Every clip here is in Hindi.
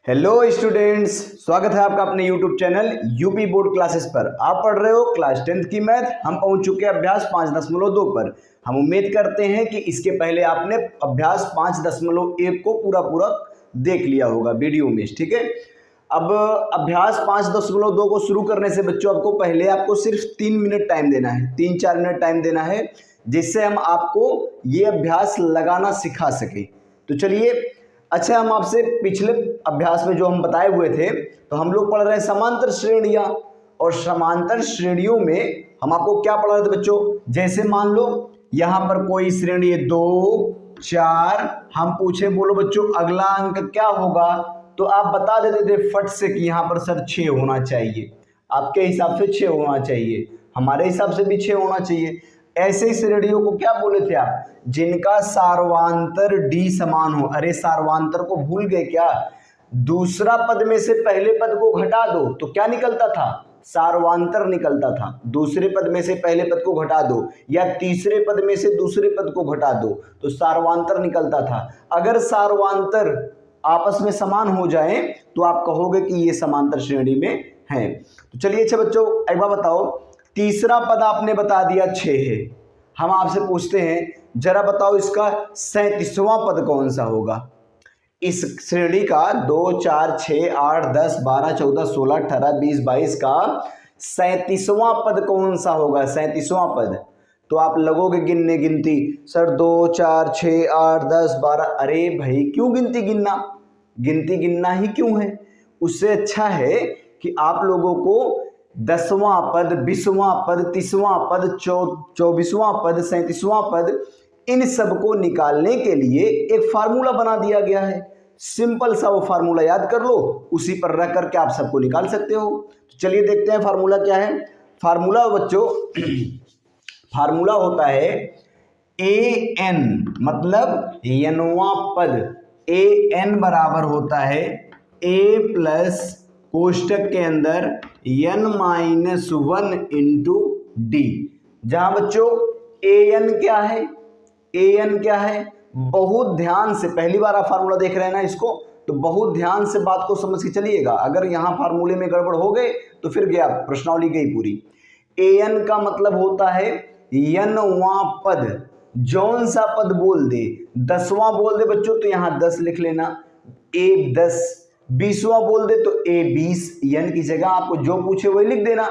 हेलो स्टूडेंट्स, स्वागत है आपका अपने YouTube channel UP board classes पर। आप पढ़ रहे हो क्लास 10th की मैथ। हम पहुंच चुके हैं अभ्यास 5.2 पर। हम उम्मीद करते हैं कि इसके पहले आपने अभ्यास 5.1 को पूरा देख लिया होगा वीडियो में, ठीक है। अब अभ्यास 5.2 को शुरू करने से बच्चों आपको सिर्फ 3 मिनट टाइम देना है, 3-4 मिनट टाइम देना है, जिससे हम आपको ये अभ्यास लगाना सिखा सके। तो चलिए, अच्छा, हम आपसे पिछले अभ्यास में जो हम बताए हुए थे, तो हम लोग पढ़ रहे हैं समांतर श्रेणियां। और समांतर श्रेणियों में हम आपको क्या पढ़ रहे थे बच्चों? जैसे मान लो यहां पर कोई श्रेणी 2, 4, हम पूछे बोलो बच्चों अगला अंक क्या होगा, तो आप बता देते थे फट से कि यहाँ पर सर 6 होना चाहिए। आपके हिसाब से 6 होना चाहिए, हमारे हिसाब से भी 6 होना चाहिए। ऐसे श्रेणियों को क्या बोले थे आप? जिनका सार्वांतर d समान हो। अरे सार्वांतर को भूल गए क्या? दूसरा पद में से पहले पद को घटा दो तो क्या निकलता था? सार्वांतर निकलता था। दूसरे पद में से पहले पद को घटा दो या तीसरे पद में से दूसरे पद को घटा दो तो सार्वांतर निकलता था। अगर सार्वांतर आपस में समान हो जाए तो आप कहोगे कि ये समांतर श्रेणी में है। तो चलिए, अच्छा बच्चों एक बार बताओ, तीसरा पद आपने बता दिया 6 है। हम आपसे पूछते हैं जरा बताओ इसका 37वां पद कौन सा होगा? इस श्रेणी का 2, 4, 6, 8, 10, 12, 14, 16, 18, 20, 22 का 37वां पद कौन सा होगा? 37वां पद। तो आप लगोगे गिनने गिनती, सर 2, 4, 6, 8, 10, 12। अरे भाई क्यों गिनती गिनना? गिनती गिनना ही क्यों है? उससे अच्छा है कि आप लोगों को 10वां पद, 20वां पद, 30वां पद, 24वां पद, 37वां पद, इन सब को निकालने के लिए एक फार्मूला बना दिया गया है। सिंपल सा वो फार्मूला याद कर लो, उसी पर रख करके आप सबको निकाल सकते हो। तो चलिए देखते हैं फार्मूला क्या है। फार्मूला बच्चों फार्मूला होता है an, मतलब nवां पद। an बराबर होता है a प्लस कोष्टक के अंदर n-1 इंटू डी, जहां बच्चों an क्या है? an क्या है? बहुत ध्यान से, पहली बार आप फार्मूला देख रहे हैं ना इसको, तो बहुत ध्यान से बात को समझ के चलिएगा। अगर यहाँ फार्मूले में गड़बड़ हो गए तो फिर गया, प्रश्नावली गई पूरी। an का मतलब होता है n वां पद। जौन सा पद बोल दे, 10वां बोल दे बच्चों तो यहाँ 10 लिख लेना, a 10। 20वां बोल दे तो a 20, n की जगह आपको जो पूछे वही लिख देना।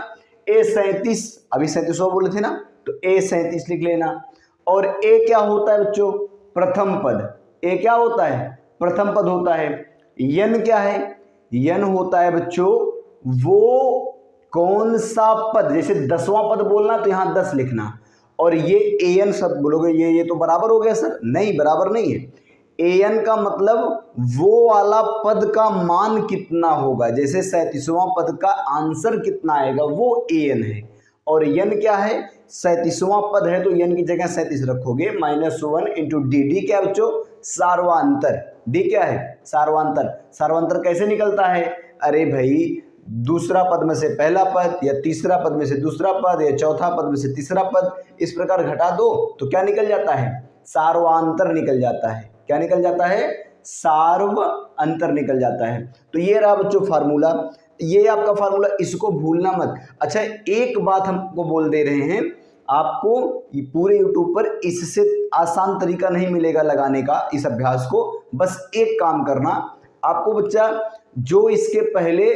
a 37, अभी 37वां बोले थे ना, तो a 37 लिख लेना। और a क्या होता है बच्चों? प्रथम पद। a क्या होता है? प्रथम पद होता है। n क्या है? n होता है बच्चों वो कौन सा पद, जैसे 10वां पद बोलना तो यहाँ 10 लिखना। और ये an सब बोलोगे ये तो बराबर हो गया सर। नहीं, बराबर नहीं है। an का मतलब वो वाला पद का मान कितना होगा, जैसे 37वां पद का आंसर कितना आएगा वो an है। और n क्या है? 37वां पद है तो n की जगह 37 रखोगे, -1 इंटू डी। डी क्या बच्चों? सार्वांतर। डी क्या है? सार्वांतर। सार्वांतर कैसे निकलता है? अरे भाई दूसरा पद में से पहला पद, या तीसरा पद में से दूसरा पद, या चौथा पद में से तीसरा पद, इस प्रकार घटा दो तो क्या निकल जाता है? सार्वांतर निकल जाता है। क्या निकल जाता है? सार्व अंतर निकल जाता है। तो ये रहा बच्चों फार्मूला, ये आपका फार्मूला, इसको भूलना मत। अच्छा, एक बात हमको बोल दे रहे हैं, आपको पूरे यूट्यूब पर इससे आसान तरीका नहीं मिलेगा लगाने का इस अभ्यास को। बस एक काम करना, आपको बच्चा जो इसके पहले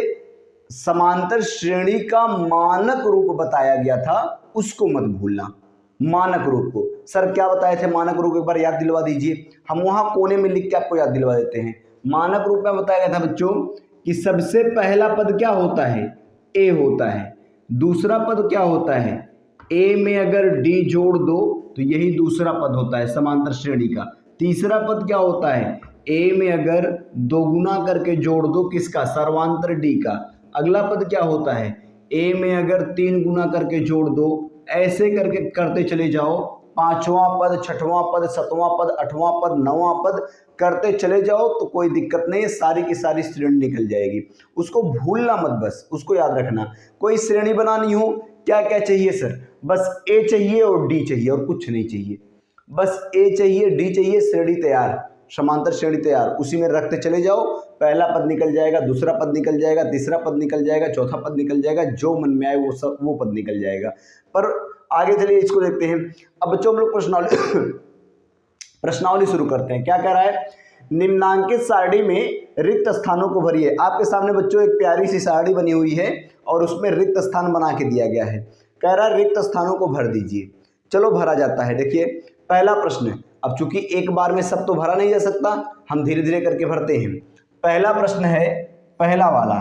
समांतर श्रेणी का मानक रूप बताया गया था उसको मत भूलना। मानक रूप को सर क्या बताए थे? मानक रूप एक बार याद दिलवा दीजिए। हम वहां कोने में लिख के आपको याद दिलवा देते हैं। मानक रूप में बताया गया था बच्चों कि सबसे पहला पद क्या होता है? a होता है। दूसरा पद क्या होता है? a में अगर d जोड़ दो तो यही दूसरा पद होता है समांतर श्रेणी का। तीसरा पद क्या होता है? a में अगर 2 गुना करके जोड़ दो किसका? सर्वांतर d का। अगला पद क्या होता है? a में अगर 3 गुना करके जोड़ दो, ऐसे करके करते चले जाओ। 5वां पद, 6वां पद, 7वां पद, 8वां पद, 9वां पद करते चले जाओ तो कोई दिक्कत नहीं है, सारी की सारी श्रेणी निकल जाएगी। उसको भूलना मत, बस उसको याद रखना। कोई श्रेणी बनानी हो, क्या क्या चाहिए सर? बस a चाहिए और d चाहिए और कुछ नहीं चाहिए। बस a चाहिए, d चाहिए, श्रेणी तैयार। समांतर श्रेणी तैयार, उसी में रखते चले जाओ, पहला पद निकल जाएगा, दूसरा पद निकल जाएगा, तीसरा पद निकल जाएगा, चौथा पद निकल जाएगा, जो मन में आए वो पद निकल जाएगा। पर आगे चलिए इसको देखते हैं। अब बच्चों हम लोग प्रश्नावली शुरू करते हैं। क्या कह रहा है, निम्नांकित सारणी में रिक्त स्थानों को भरिए। आपके सामने बच्चों एक प्यारी सी सारणी बनी हुई है और उसमें रिक्त स्थान बना के दिया गया है। कह रहा है रिक्त स्थानों को भर दीजिए। चलो भरा जाता है। देखिए पहला प्रश्न, अब चूंकि एक बार में सब तो भरा नहीं जा सकता, हम धीरे धीरे करके भरते हैं। पहला प्रश्न है पहला वाला,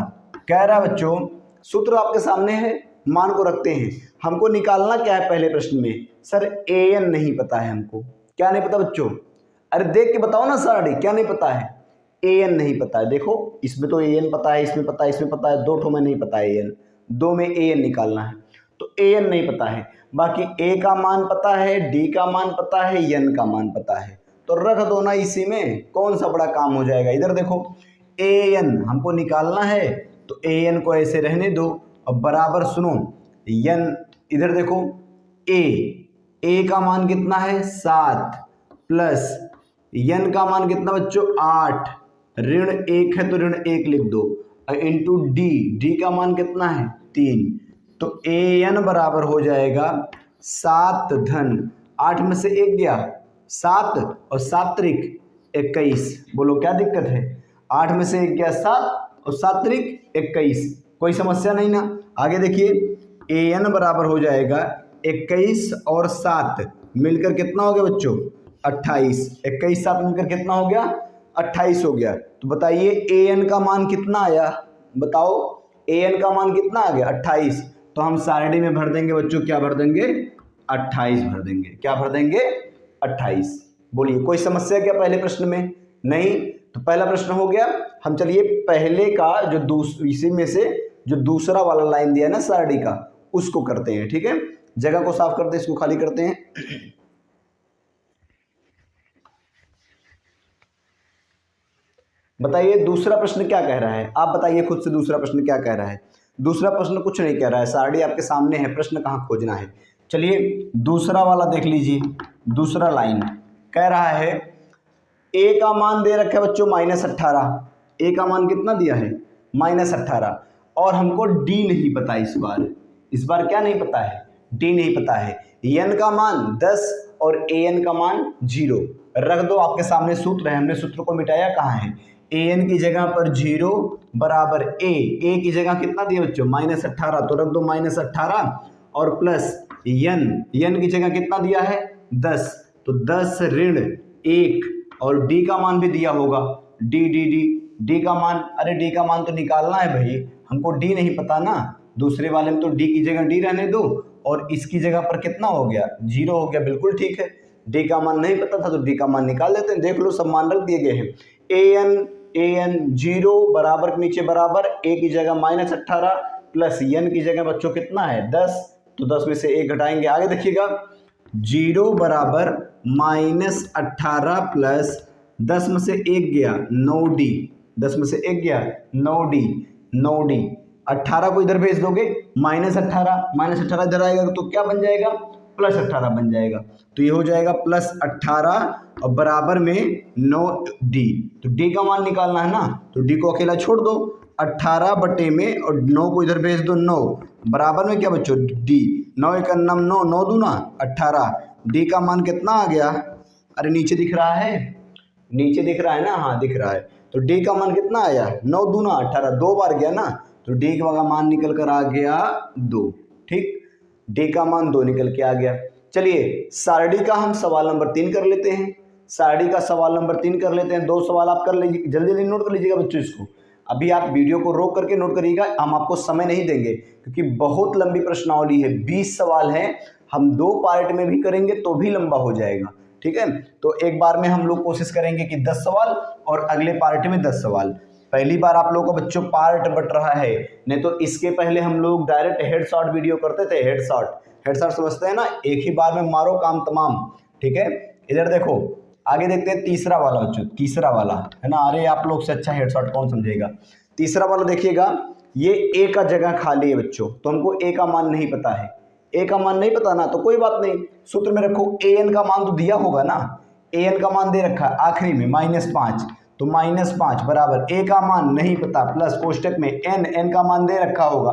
कह रहा है बच्चों सूत्र आपके सामने है, मान को रखते हैं। हमको निकालना क्या है पहले प्रश्न में, सर an नहीं पता है हमको। क्या नहीं पता बच्चों, अरे देख के बताओ ना सारणी, क्या नहीं पता है, an नहीं पता है। देखो इसमें तो an पता है, इसमें पता है, इसमें पता है, दो ठो में नहीं पता है an, दो में an निकालना है तो an नहीं पता है। बाकी a का मान पता है, d का मान पता है, n का मान पता है, तो रख दो ना इसी में, कौन सा बड़ा काम हो जाएगा। इधर देखो an हमको निकालना है तो an को ऐसे रहने दो और बराबर सुनो n, इधर देखो a का मान कितना है 7 प्लस n का मान कितना बच्चों 8, ऋण 1 है तो ऋण 1 लिख दो, इंटू d का मान कितना है 3, तो an बराबर हो जाएगा 7 धन 8 में से 1 गया 7 और 7 त्रिक 21। बोलो क्या दिक्कत है, 8 में से 1 गया 7 और 7 त्रिक 21, कोई समस्या नहीं ना। आगे देखिए an बराबर हो जाएगा 21 और 7 मिलकर कितना हो गया बच्चों 28, 21 7 मिलकर कितना हो गया 28 हो गया। तो बताइए an का मान कितना आया, बताओ an का मान कितना आ गया 28, तो हम सारणी में भर देंगे बच्चों, क्या भर देंगे 28 भर देंगे। क्या भर देंगे 28। बोलिए कोई समस्या क्या पहले प्रश्न में, नहीं। तो पहला प्रश्न हो गया। हम चलिए पहले का जो इसी में से जो दूसरा वाला लाइन दिया है ना सारणी का, उसको करते हैं। ठीक है, जगह को साफ करते हैं, इसको खाली करते हैं। बताइए दूसरा प्रश्न क्या कह रहा है, आप बताइए खुद से दूसरा प्रश्न क्या कह रहा है। दूसरा प्रश्न कुछ नहीं कह रहा है, सारणी आपके सामने है, प्रश्न कहाँ खोजना है। चलिए दूसरा वाला देख लीजिए। दूसरा लाइन कह रहा है a का मान दे रखा है बच्चों -18, a का मान कितना दिया है -18, और हमको d नहीं पता इस बार क्या नहीं पता है, d नहीं पता है। n का मान 10 और an का मान 0 रख दो, आपके सामने सूत्र है, हमने सूत्र को मिटाया कहाँ है, an की जगह पर 0 बराबर a की जगह कितना दिया बच्चों -18, तो रख दो -18 और प्लस n की जगह कितना दिया है 10, तो 10 ऋण 1 और d का मान भी दिया होगा, d का मान, अरे d का मान तो निकालना है भाई, हमको d नहीं पता ना। दूसरे वाले में तो d की जगह d रहने दो और इसकी जगह पर कितना हो गया 0 हो गया, बिल्कुल ठीक है। d का मान नहीं पता था तो d का मान निकाल लेते हैं। देख लो सब मान रख दिए गए हैं। an 0 बराबर नीचे बराबर a की जगह -18 प्लस n की जगह बच्चों कितना है 10, तो 10 में से 1 घटाएंगे। आगे देखिएगा 0 बराबर -18 प्लस 10 में से 1 गया 9d, 10 में से 1 गया 9d, 18 को इधर भेज दोगे -18 इधर आएगा तो क्या बन जाएगा +18 बन जाएगा, तो ये हो जाएगा +18 और बराबर में 9d। तो d का मान निकालना है ना, तो d को अकेला छोड़ दो, 18 बटे में और 9 को इधर भेज दो 9 बराबर में क्या बच्चों d, 9 1 9 9 दूना 18, d का मान कितना आ गया, अरे नीचे दिख रहा है, नीचे दिख रहा है ना, हाँ दिख रहा है। तो d का मान कितना आया 9 दूना 18, 2 बार गया ना, तो d का मान निकल कर आ गया 2। ठीक, d का मान 2 निकल के आ गया। चलिए सारणी का हम सवाल नंबर 3 कर लेते हैं। सारणी का सवाल नंबर 3 कर लेते हैं। 2 सवाल आप कर लीजिए, जल्दी जल्दी नोट कर लीजिएगा बच्चों इसको। अभी आप वीडियो को रोक करके नोट करिएगा, हम आपको समय नहीं देंगे क्योंकि बहुत लंबी प्रश्नावली है, 20 सवाल हैं, हम 2 पार्ट में भी करेंगे तो भी लंबा हो जाएगा। ठीक है, तो एक बार में हम लोग कोशिश करेंगे कि 10 सवाल और अगले पार्ट में 10 सवाल। पहली बार आप लोगों को बच्चों पार्ट बट रहा है, नहीं तो इसके पहले हम लोग डायरेक्ट हेड शॉट वीडियो करते थे। हेड शॉट समझते हैं ना, एक ही बार में मारो काम तमाम। ठीक है, इधर देखो आगे देखते हैं तीसरा वाला बच्चों, तीसरा वाला है ना, अरे आप लोग से अच्छा हेड शॉट कौन समझेगा। तीसरा वाला देखिएगा, ये a का जगह खाली है बच्चों, तो हमको a का मान नहीं पता है, a का मान नहीं पता ना, तो कोई बात नहीं, सूत्र में रखो an का मान तो दिया होगा ना, ए एन का मान दे रखा है आखिरी में -5, तो -5 बराबर ए का मान नहीं पता प्लस कोष्टक में एन का मान दे रखा होगा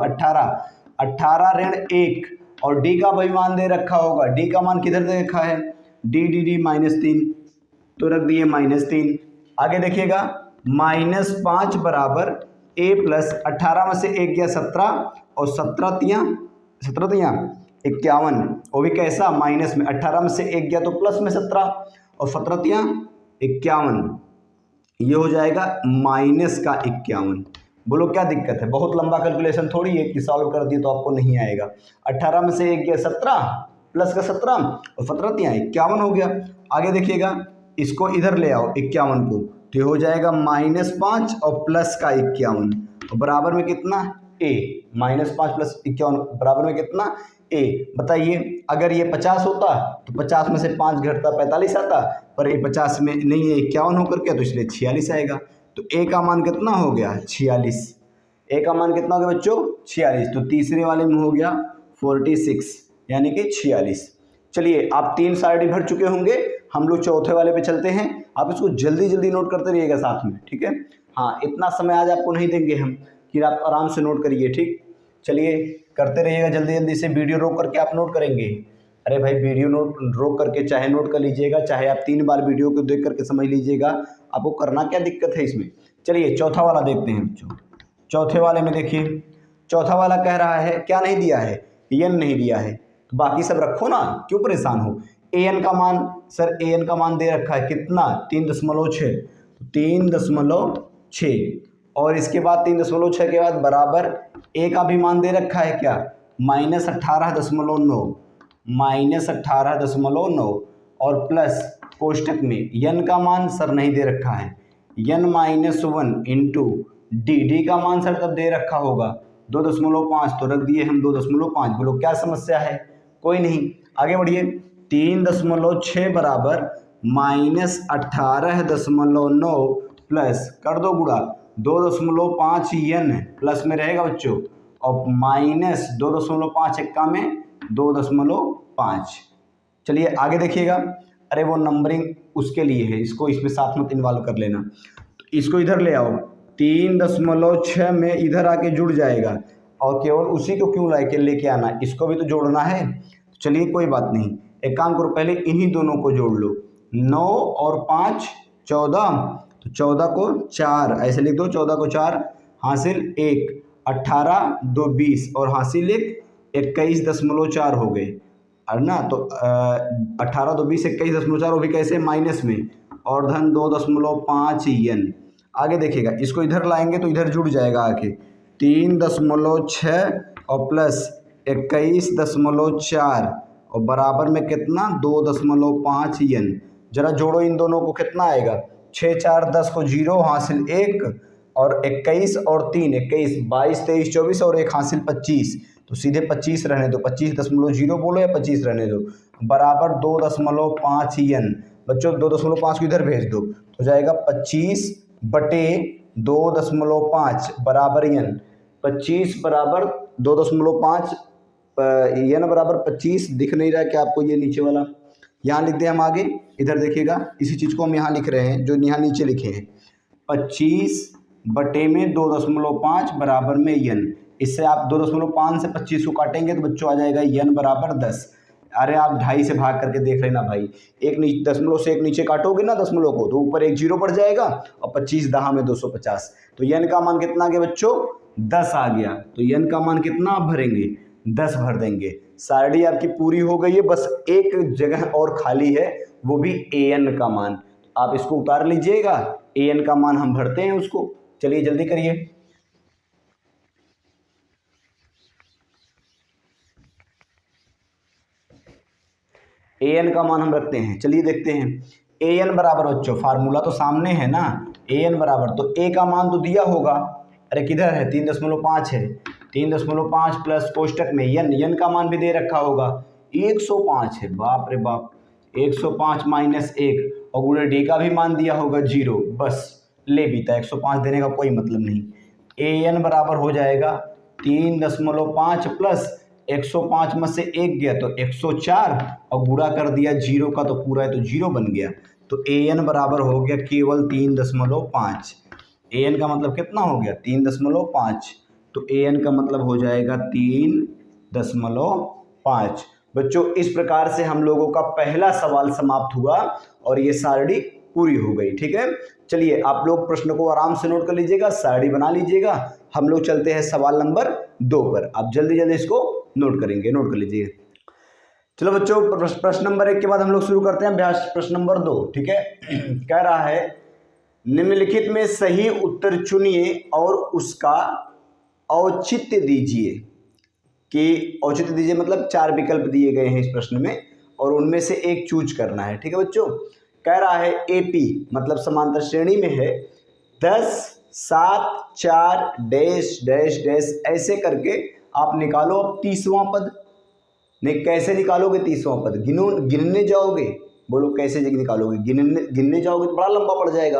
18 ऋण 1 और डी का भी मान दे रखा होगा, डी का मान किधर दे रखा है डी -3, तो रख दिए -3। आगे देखिएगा -5 बराबर a प्लस 18 में से 1 गया 17 और 17 तियाँ 51, वो भी कैसा माइनस में, 18 में से 1 गया तो प्लस में 17 और 17 तियाँ 51, ये हो जाएगा -51। बोलो क्या दिक्कत है, बहुत लंबा कैलकुलेशन थोड़ी है कि सॉल्व कर दिए तो आपको नहीं आएगा। 18 में से 1 गया 17 प्लस का 17 और 17 तियाँ 51 हो गया। आगे देखिएगा इसको इधर ले आओ 51 को, तो ये हो जाएगा -5 और प्लस का 51 और बराबर में कितना a, -5 प्लस 51 बराबर में कितना a। बताइए अगर ये 50 होता तो 50 में से 5 घटता 45 आता, पर ये 50 में नहीं है 51 होकर के, तो इसलिए 46 आएगा। तो a का मान कितना हो गया 46, a का मान कितना हो गया बच्चों 46, तो तीसरे वाले में हो गया 46 यानी कि 46। चलिए आप 3 साइड भर चुके होंगे, हम लोग चौथे वाले पे चलते हैं। आप इसको जल्दी जल्दी नोट करते रहिएगा साथ में, ठीक है। हाँ इतना समय आज आपको नहीं देंगे हम कि आप आराम से नोट करिए, ठीक। चलिए करते रहिएगा जल्दी जल्दी से, वीडियो रोक करके आप नोट करेंगे। अरे भाई वीडियो नोट रोक करके चाहे नोट कर लीजिएगा, चाहे आप 3 बार वीडियो को देख करके समझ लीजिएगा, आपको करना क्या दिक्कत है इसमें। चलिए चौथा वाला देखते हैं बच्चों। चौथे वाले में देखिए, चौथा वाला कह रहा है क्या नहीं दिया है, एन नहीं दिया है, तो बाकी सब रखो ना, क्यों परेशान हो। ए एन का मान, सर ए एन का मान दे रखा है कितना 3.6, 3.6 और इसके बाद 3.6 के बाद बराबर ए का भी मान दे रखा है क्या -18.9 और प्लस कोष्टक में एन का मान सर नहीं दे रखा है, n-1 इंटू डी का मान सर तब दे रखा होगा 2.5, तो रख दिए हम 2.5। बोलो क्या समस्या है, कोई नहीं, आगे बढ़िए। 3.6 बराबर -18.9 प्लस कर दो गुणा 2.5 n प्लस में रहेगा बच्चों और माइनस 2.5 एक्का में 2.5। चलिए आगे देखिएगा, अरे वो नंबरिंग उसके लिए है, इसको इसमें साथ में इन्वॉल्व कर लेना। तो इसको इधर ले आओ, 3.6 में इधर आके जुड़ जाएगा और केवल उसी को क्यों लेके आना, इसको भी तो जोड़ना है। चलिए कोई बात नहीं, एक काम करो पहले इन्हीं दोनों को जोड़ लो, 9 और 5 14, तो 14 को 4 ऐसे लिख दो, 14 को 4 हासिल 1, 18 2 20 और हासिल 21.4 हो गए और ना, तो 18 2 20 21.4 वो भी कैसे माइनस में और धन 2.5 n। आगे देखिएगा इसको इधर लाएंगे तो इधर जुड़ जाएगा आके 3.6 और प्लस 21.4 और बराबर में कितना 2.5 n। जरा जोड़ो इन दोनों को, कितना आएगा 6 4 10 को 0 हासिल 1 और 21 और 3 21 22 23 24 और 1 हासिल 25, तो सीधे 25 रहने दो, 25.0 बोलो या 25 रहने दो, बराबर 2.5 n। बच्चों 2.5 को इधर भेज दो तो जाएगा 25/2.5 बराबर n। 25 बराबर 2.5 n बराबर 25 दिख नहीं रहा है क्या आपको, ये नीचे वाला यहाँ लिख दे हम आगे, इधर देखिएगा इसी चीज़ को हम यहाँ लिख रहे हैं जो यहाँ नीचे लिखे हैं 25/2.5 बराबर में n। इससे आप 2.5 से 25 को काटेंगे तो बच्चों आ जाएगा n बराबर 10। अरे आप 2.5 से भाग करके देख लेना भाई, एक दशमलव से एक नीचे काटोगे ना दशमलव को तो ऊपर एक 0 बढ़ जाएगा और 25 10 में 250, तो n का मान कितना आ गया बच्चों 10 आ गया। तो n का मान कितना आप भरेंगे 10 भर देंगे। सारणी आपकी पूरी हो गई है, बस एक जगह और खाली है वो भी an का मान, आप इसको उतार लीजिएगा, an का मान हम भरते हैं उसको। चलिए जल्दी करिए, an का मान हम रखते हैं। चलिए देखते हैं an बराबर बच्चों, फार्मूला तो सामने है ना, an बराबर तो a का मान तो दिया होगा, अरे किधर है 3.5 है, 3.5 प्लस कोष्टक में n का मान भी दे रखा होगा 105 है, बाप रे बाप 105 माइनस 1 और गुणे डी का भी मान दिया होगा 0, बस ले बीता, 105 देने का कोई मतलब नहीं। an बराबर हो जाएगा 3.5 प्लस 105 में से 1 गया तो 104 और गुणा कर दिया 0 का तो पूरा है तो 0 बन गया। तो ए एन बराबर हो गया केवल 3.5। ए एन का मतलब कितना हो गया 3.5, तो ए एन का मतलब हो जाएगा 3.5। बच्चों इस प्रकार से हम लोगों का पहला सवाल समाप्त हुआ और ये सारणी पूरी हो गई। ठीक है, चलिए आप लोग प्रश्न को आराम से नोट कर लीजिएगा, सारणी बना लीजिएगा। हम लोग चलते हैं सवाल नंबर 2 पर। आप जल्दी जल्दी इसको नोट करेंगे, नोट कर लीजिए। चलो बच्चों प्रश्न नंबर 1 के बाद हम लोग शुरू करते हैं अभ्यास प्रश्न नंबर 2। ठीक है, कह रहा है निम्नलिखित में सही उत्तर चुनिए और उसका औचित्य दीजिए। कि औचित्य दीजिए मतलब 4 विकल्प दिए गए हैं इस प्रश्न में और उनमें से एक चूज करना है। ठीक है बच्चों, कह रहा है एपी मतलब समांतर श्रेणी में है 10 7 4 डैश डैश डैश ऐसे करके आप निकालो अब 30वां पद। नहीं कैसे निकालोगे 30वां पद, गिनने जाओगे, बोलो कैसे निकालोगे, गिनने जाओगे तो बड़ा लंबा पड़ जाएगा।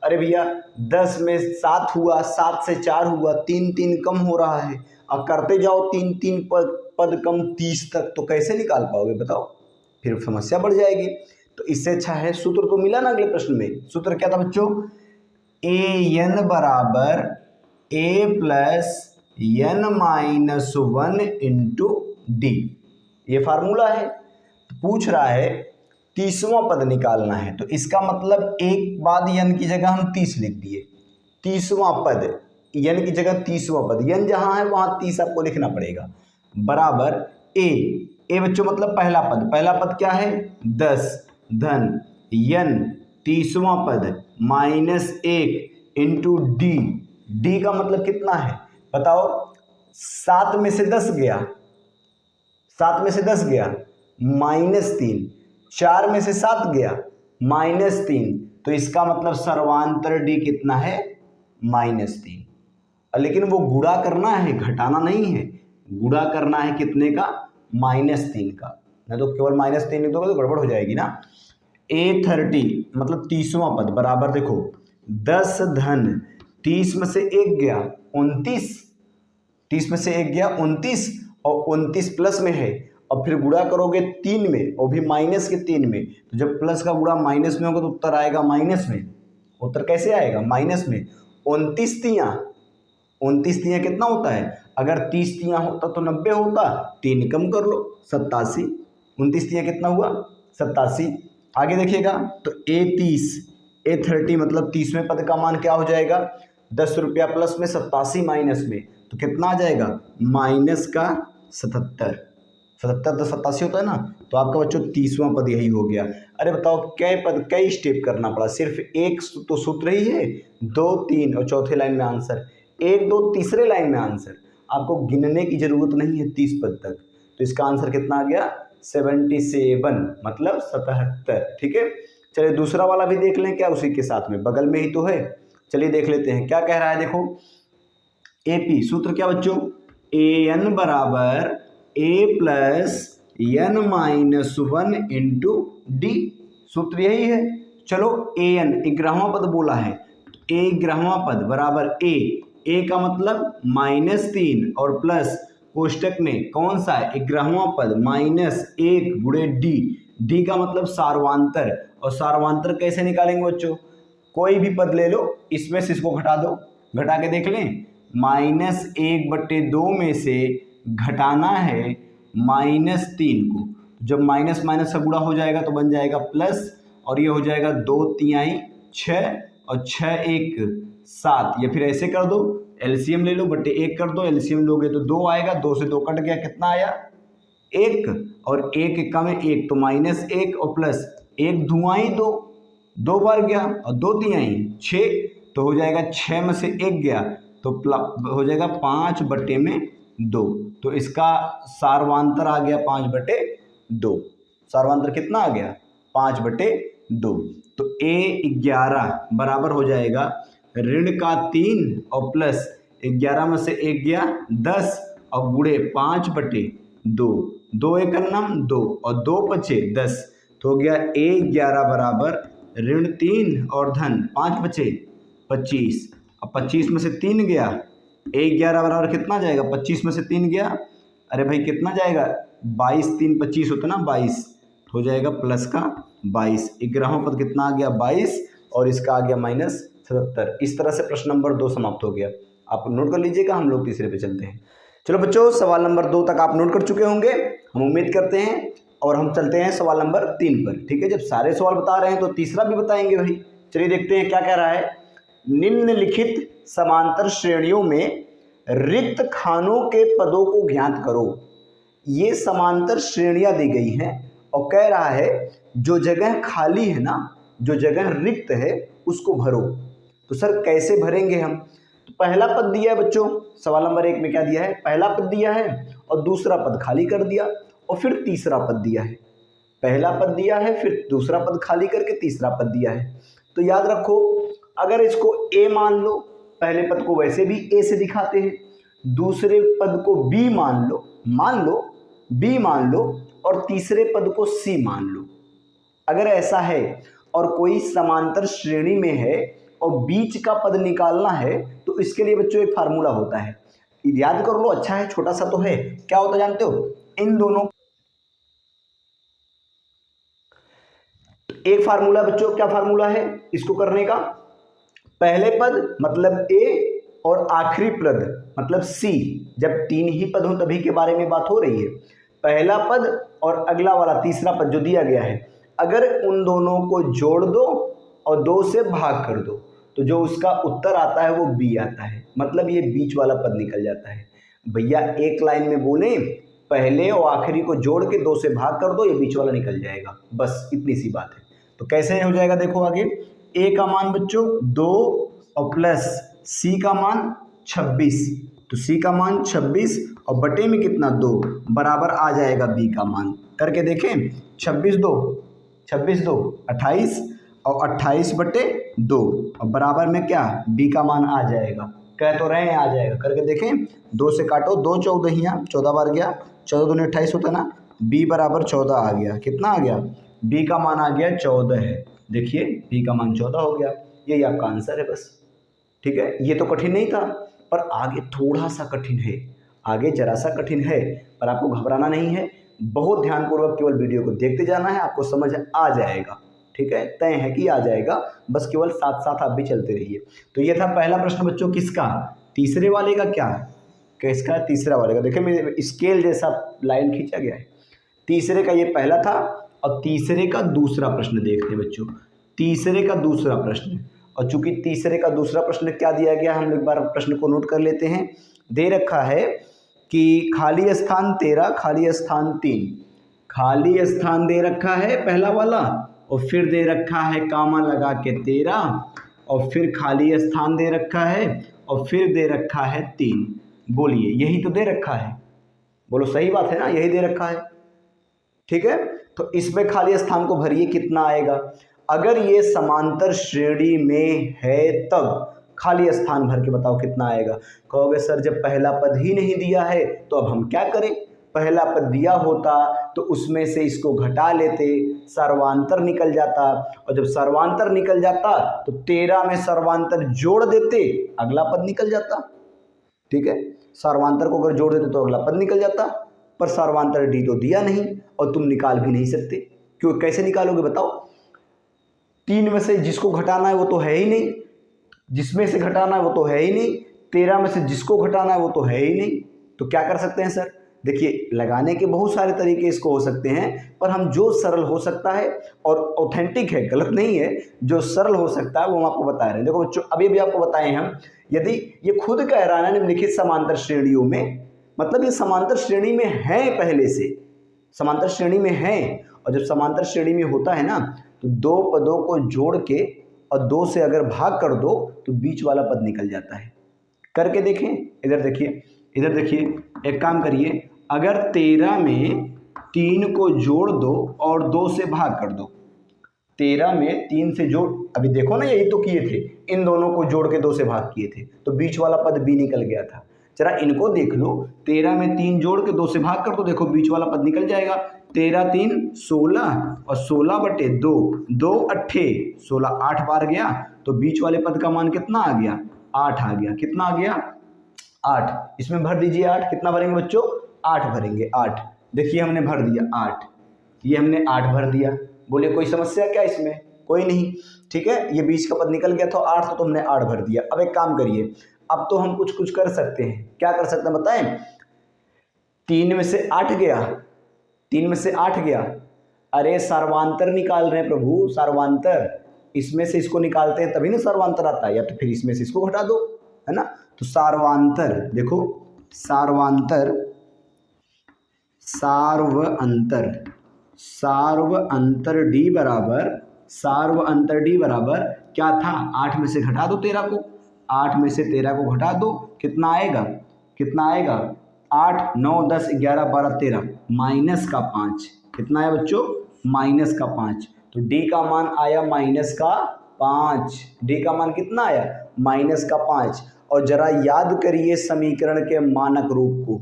अरे भैया 10 में 7 हुआ, 7 से 4 हुआ, 3 3 कम हो रहा है, अब करते जाओ 3 3 पद कम 30 तक, तो कैसे निकाल पाओगे बताओ, फिर समस्या बढ़ जाएगी। तो इससे अच्छा है, सूत्र तो मिला ना अगले प्रश्न में। सूत्र क्या था बच्चों, ए एन बराबर a plus n minus 1 into d, ये फार्मूला है। पूछ रहा है 30वां पद निकालना है, तो इसका मतलब एक बाद यन की जगह हम 30 लिख दिए। 30वां पद, यन की जगह 30वां पद, यन जहां है वहां 30 आपको लिखना पड़ेगा, बराबर ए बच्चों मतलब पहला पद, पहला पद क्या है 10 धन यन 30वां पद माइनस 1 इंटू डी, डी का मतलब कितना है बताओ, 7 में से 10 गया, 7 में से 10 गया -3, 4 में से 7 गया -3, तो इसका मतलब सर्वांतर डी कितना है -3। लेकिन वो गुणा करना है, घटाना नहीं है, गुणा करना है कितने का -3 का, नहीं तो केवल -3 लिख दोगे तो गड़बड़ हो जाएगी ना। A30 मतलब 30वां पद बराबर देखो 10 धन 30 में से 1 गया 29, 30 में से 1 गया 29 और 29 प्लस में है, और फिर गुणा करोगे 3 में और भी माइनस के 3 में, तो जब प्लस का गुणा माइनस में होगा तो उत्तर आएगा माइनस में। उत्तर कैसे आएगा माइनस में, 29 तियां कितना होता है, अगर 30 तियां होता तो 90 होता, 3 कम कर लो 87, 29 तियां कितना हुआ 87। आगे देखिएगा तो A30 मतलब 30वें पद का मान क्या हो जाएगा, 10 रुपया प्लस में 87 माइनस में, तो कितना आ जाएगा माइनस का 77, 77 तो 87 होता है ना, तो आपका बच्चों 30वां पद यही हो गया। अरे बताओ कई स्टेप करना पड़ा, सिर्फ एक तो सूत्र ही है, 2 3 और चौथे लाइन में आंसर, 1 2 तीसरे लाइन में आंसर, आपको गिनने की जरूरत नहीं है 30 पद तक। तो इसका आंसर कितना आ गया 77 मतलब 77। ठीक है, चलिए दूसरा वाला भी देख लें, क्या उसी के साथ में बगल में ही तो है, चलिए देख लेते हैं क्या कह रहा है। देखो एपी सूत्र क्या बच्चों, ए एन बराबर a plus n minus 1 into d, सूत्र यही है। चलो ए एन 11वां पद बोला है, ए 11वां पद बराबर ए का मतलब -3 और प्लस कोष्टक में कौन सा है 11वां पद -1 गुणे डी, डी का मतलब सार्वांतर, और सार्वांतर कैसे निकालेंगे बच्चों, कोई भी पद ले लो, इसमें से इसको घटा दो, घटा के देख लें, -1/2 में से घटाना है -3 को, जब माइनस माइनस का गुणा हो जाएगा तो बन जाएगा प्लस, और ये हो जाएगा 2 तिहाई 6 और 6 1 7, या फिर ऐसे कर दो एलसीएम ले लो, बट्टे 1 कर दो, एलसीएम लोगे तो 2 आएगा, 2 से 2 कट गया, कितना आया 1, और 1 कम है 1 तो -1 और प्लस 1 धुआई 2 बार गया और 2 तिहाई 6, तो हो जाएगा 6 में से 1 गया तो हो जाएगा 5/2, तो इसका सार्वांतर आ गया 5/2, सार्वांतर कितना आ गया 5/2, तो A11 बराबर हो जाएगा ऋण का 3 और प्लस 11 में से 1 गया 10 और गुणे 5/2, 2 1 2 और 2 बचे 10, तो हो गया A11 बराबर ऋण 3 और धन 5 बचे 25, और 25 में से 3 गया, A11 बराबर कितना जाएगा 25 में से 3 गया, अरे भाई कितना जाएगा 22 3 25 होता ना 22, हो जाएगा प्लस का 22। 11वां पद कितना आ गया 22 और इसका आ गया -77। इस तरह से प्रश्न नंबर 2 समाप्त हो गया। आप नोट कर लीजिएगा, हम लोग तीसरे पे चलते हैं। चलो बच्चों, सवाल नंबर 2 तक आप नोट कर चुके होंगे, हम उम्मीद करते हैं। और हम चलते हैं सवाल नंबर 3 पर। ठीक है, जब सारे सवाल बता रहे हैं तो तीसरा भी बताएंगे भाई। चलिए देखते हैं क्या कह रहा है। निम्नलिखित समांतर श्रेणियों में रिक्त खानों के पदों को ज्ञात करो। ये समांतर श्रेणियां दी गई हैं और कह रहा है जो जगह खाली है ना, जो जगह रिक्त है उसको भरो। तो सर कैसे भरेंगे हम? तो पहला पद दिया है बच्चों, सवाल नंबर 1 में क्या दिया है, पहला पद दिया है और दूसरा पद खाली कर दिया और फिर तीसरा पद दिया है। पहला पद दिया है, फिर दूसरा पद खाली करके तीसरा पद दिया है। तो याद रखो, अगर इसको ए मान लो, पहले पद को वैसे भी ए से दिखाते हैं, दूसरे पद को बी मान लो, बी मान लो और तीसरे पद को सी मान लो। अगर ऐसा है और कोई समांतर श्रेणी में है और बीच का पद निकालना है तो इसके लिए बच्चों एक फार्मूला होता है, याद कर लो, अच्छा है, छोटा सा तो है। क्या होता है जानते हो? इन दोनों एक फार्मूला बच्चों, क्या फार्मूला है इसको करने का? पहले पद मतलब ए और आखिरी पद मतलब सी। जब 3 ही पद हो तभी के बारे में बात हो रही है। पहला पद और अगला वाला तीसरा पद जो दिया गया है, अगर उन दोनों को जोड़ दो और 2 से भाग कर दो तो जो उसका उत्तर आता है वो बी आता है, मतलब ये बीच वाला पद निकल जाता है। भैया एक लाइन में बोले, पहले और आखिरी को जोड़ के 2 से भाग कर दो, ये बीच वाला निकल जाएगा, बस इतनी सी बात है। तो कैसे हो जाएगा देखो आगे, ए का मान बच्चों 2 और प्लस सी का मान 26। तो सी का मान 26 और बटे में कितना 2 बराबर आ जाएगा बी का मान। करके देखें, 26 2 28 और 28 बटे 2 और बराबर में क्या बी का मान आ जाएगा। कह तो रहे हैं आ जाएगा, करके देखें। 2 से काटो, 2 14 14 बार गया, 14 दूनी 28 होता ना, बी बराबर 14 आ गया। कितना आ गया? बी का मान आ गया 14 है। देखिए बी का मान 14 हो गया, यही आपका आंसर है बस। ठीक है, ये तो कठिन नहीं था, पर आगे थोड़ा सा कठिन है, आगे जरा सा कठिन है, पर आपको घबराना नहीं है। बहुत ध्यानपूर्वक केवल वीडियो को देखते जाना है, आपको समझ आ जाएगा। ठीक है, तय है कि आ जाएगा, बस केवल साथ साथ आप भी चलते रहिए। तो ये था पहला प्रश्न बच्चों, किसका? तीसरे वाले का। क्या किसका? तीसरा वाले का। देखिए मेरे स्केल जैसा लाइन खींचा गया है। तीसरे का ये पहला था और तीसरे का दूसरा प्रश्न देखते हैं बच्चों। तीसरे का दूसरा प्रश्न, और चूंकि तीसरे का दूसरा प्रश्न क्या दिया गया, हम एक बार प्रश्न को नोट कर लेते हैं। दे रखा है कि खाली स्थान 13, खाली स्थान 3। खाली स्थान दे रखा है पहला वाला, और फिर दे रखा है कामा लगा के 13, और फिर खाली स्थान दे रखा है, और फिर दे रखा है 3। बोलिए, यही तो दे रखा है, बोलो सही बात है ना, यही दे रखा है। ठीक है, तो इसमें खाली स्थान को भरिए, कितना आएगा? अगर ये समांतर श्रेणी में है तब खाली स्थान भर के बताओ कितना आएगा। कहोगे सर जब पहला पद ही नहीं दिया है तो अब हम क्या करें? पहला पद दिया होता तो उसमें से इसको घटा लेते, सर्वांतर निकल जाता, और जब सर्वांतर निकल जाता तो 13 में सर्वांतर जोड़ देते, अगला पद निकल जाता। ठीक है, सर्वांतर को अगर जोड़ देते तो अगला पद निकल जाता, पर सर्वांतर डी तो दिया नहीं और तुम निकाल भी नहीं सकते। क्यों? कैसे निकालोगे बताओ? 3 में से जिसको घटाना है वो तो है ही नहीं, जिसमें से घटाना है वो तो है ही नहीं, 13 में से जिसको घटाना है वो तो है ही नहीं। तो क्या कर सकते हैं सर? देखिए लगाने के बहुत सारे तरीके इसको हो सकते हैं, पर हम जो सरल हो सकता है और ऑथेंटिक है, गलत नहीं है, जो सरल हो सकता है वो हम आपको बता रहे हैं। देखो बच्चों, अभी भी आपको बताए हम, यदि ये खुद कह रहा है निम्नलिखित समांतर श्रेणियों में, मतलब ये समांतर श्रेणी में है, पहले से समांतर श्रेणी में है। और जब समांतर श्रेणी में होता है ना तो 2 पदों को जोड़ के और 2 से अगर भाग कर दो तो बीच वाला पद निकल जाता है। करके देखें, इधर देखिए, इधर देखिए, एक काम करिए, अगर 13 में 3 को जोड़ दो और 2 से भाग कर दो, 13 में 3 से जोड़, अभी देखो ना यही तो किए थे, इन दोनों को जोड़ के 2 से भाग किए थे तो बीच वाला पद बी निकल गया था। जरा इनको देख लो, 13 में 3 जोड़ के 2 से भाग कर दो, देखो बीच वाला पद निकल जाएगा। 13 3 16 और 16 बटे 2, 2 8, 16 8 बार गया, तो बीच वाले पद का मान कितना आ गया? 8 आ गया। कितना आ गया? 8। इसमें भर दीजिए 8। कितना भरेंगे बच्चों? 8 भरेंगे, 8। देखिए हमने भर दिया 8। ये हमने 8 भर दिया। बोले कोई समस्या क्या इसमें? कोई नहीं, ठीक है। ये 20 का पद निकल गया तो 8 तो हमने 8 भर दिया। अब एक काम करिए, अब तो हम कुछ कुछ कर सकते हैं। क्या कर सकते हैं बताएं? 3 में से 8 गया, 3 में से 8 गया। अरे सर्वांतर निकाल रहे हैं प्रभु, सर्वांतर। इसमें से इसको निकालते हैं तभी ना सर्वांतर आता है, या तो फिर इसमें से इसको घटा दो, है ना। तो सर्वांतर, देखो सर्वांतर, सार्व अंतर, सार्व अंतर डी बराबर, सार्व अंतर डी बराबर क्या था? 8 में से घटा दो 13 को, 8 में से 13 को घटा दो, कितना आएगा? कितना आएगा? 8 9 10 11 12 13 माइनस का 5, कितना है बच्चों? माइनस का 5। तो डी का मान आया माइनस का 5। डी का मान कितना आया? माइनस का 5। और जरा याद करिए समीकरण के मानक रूप को।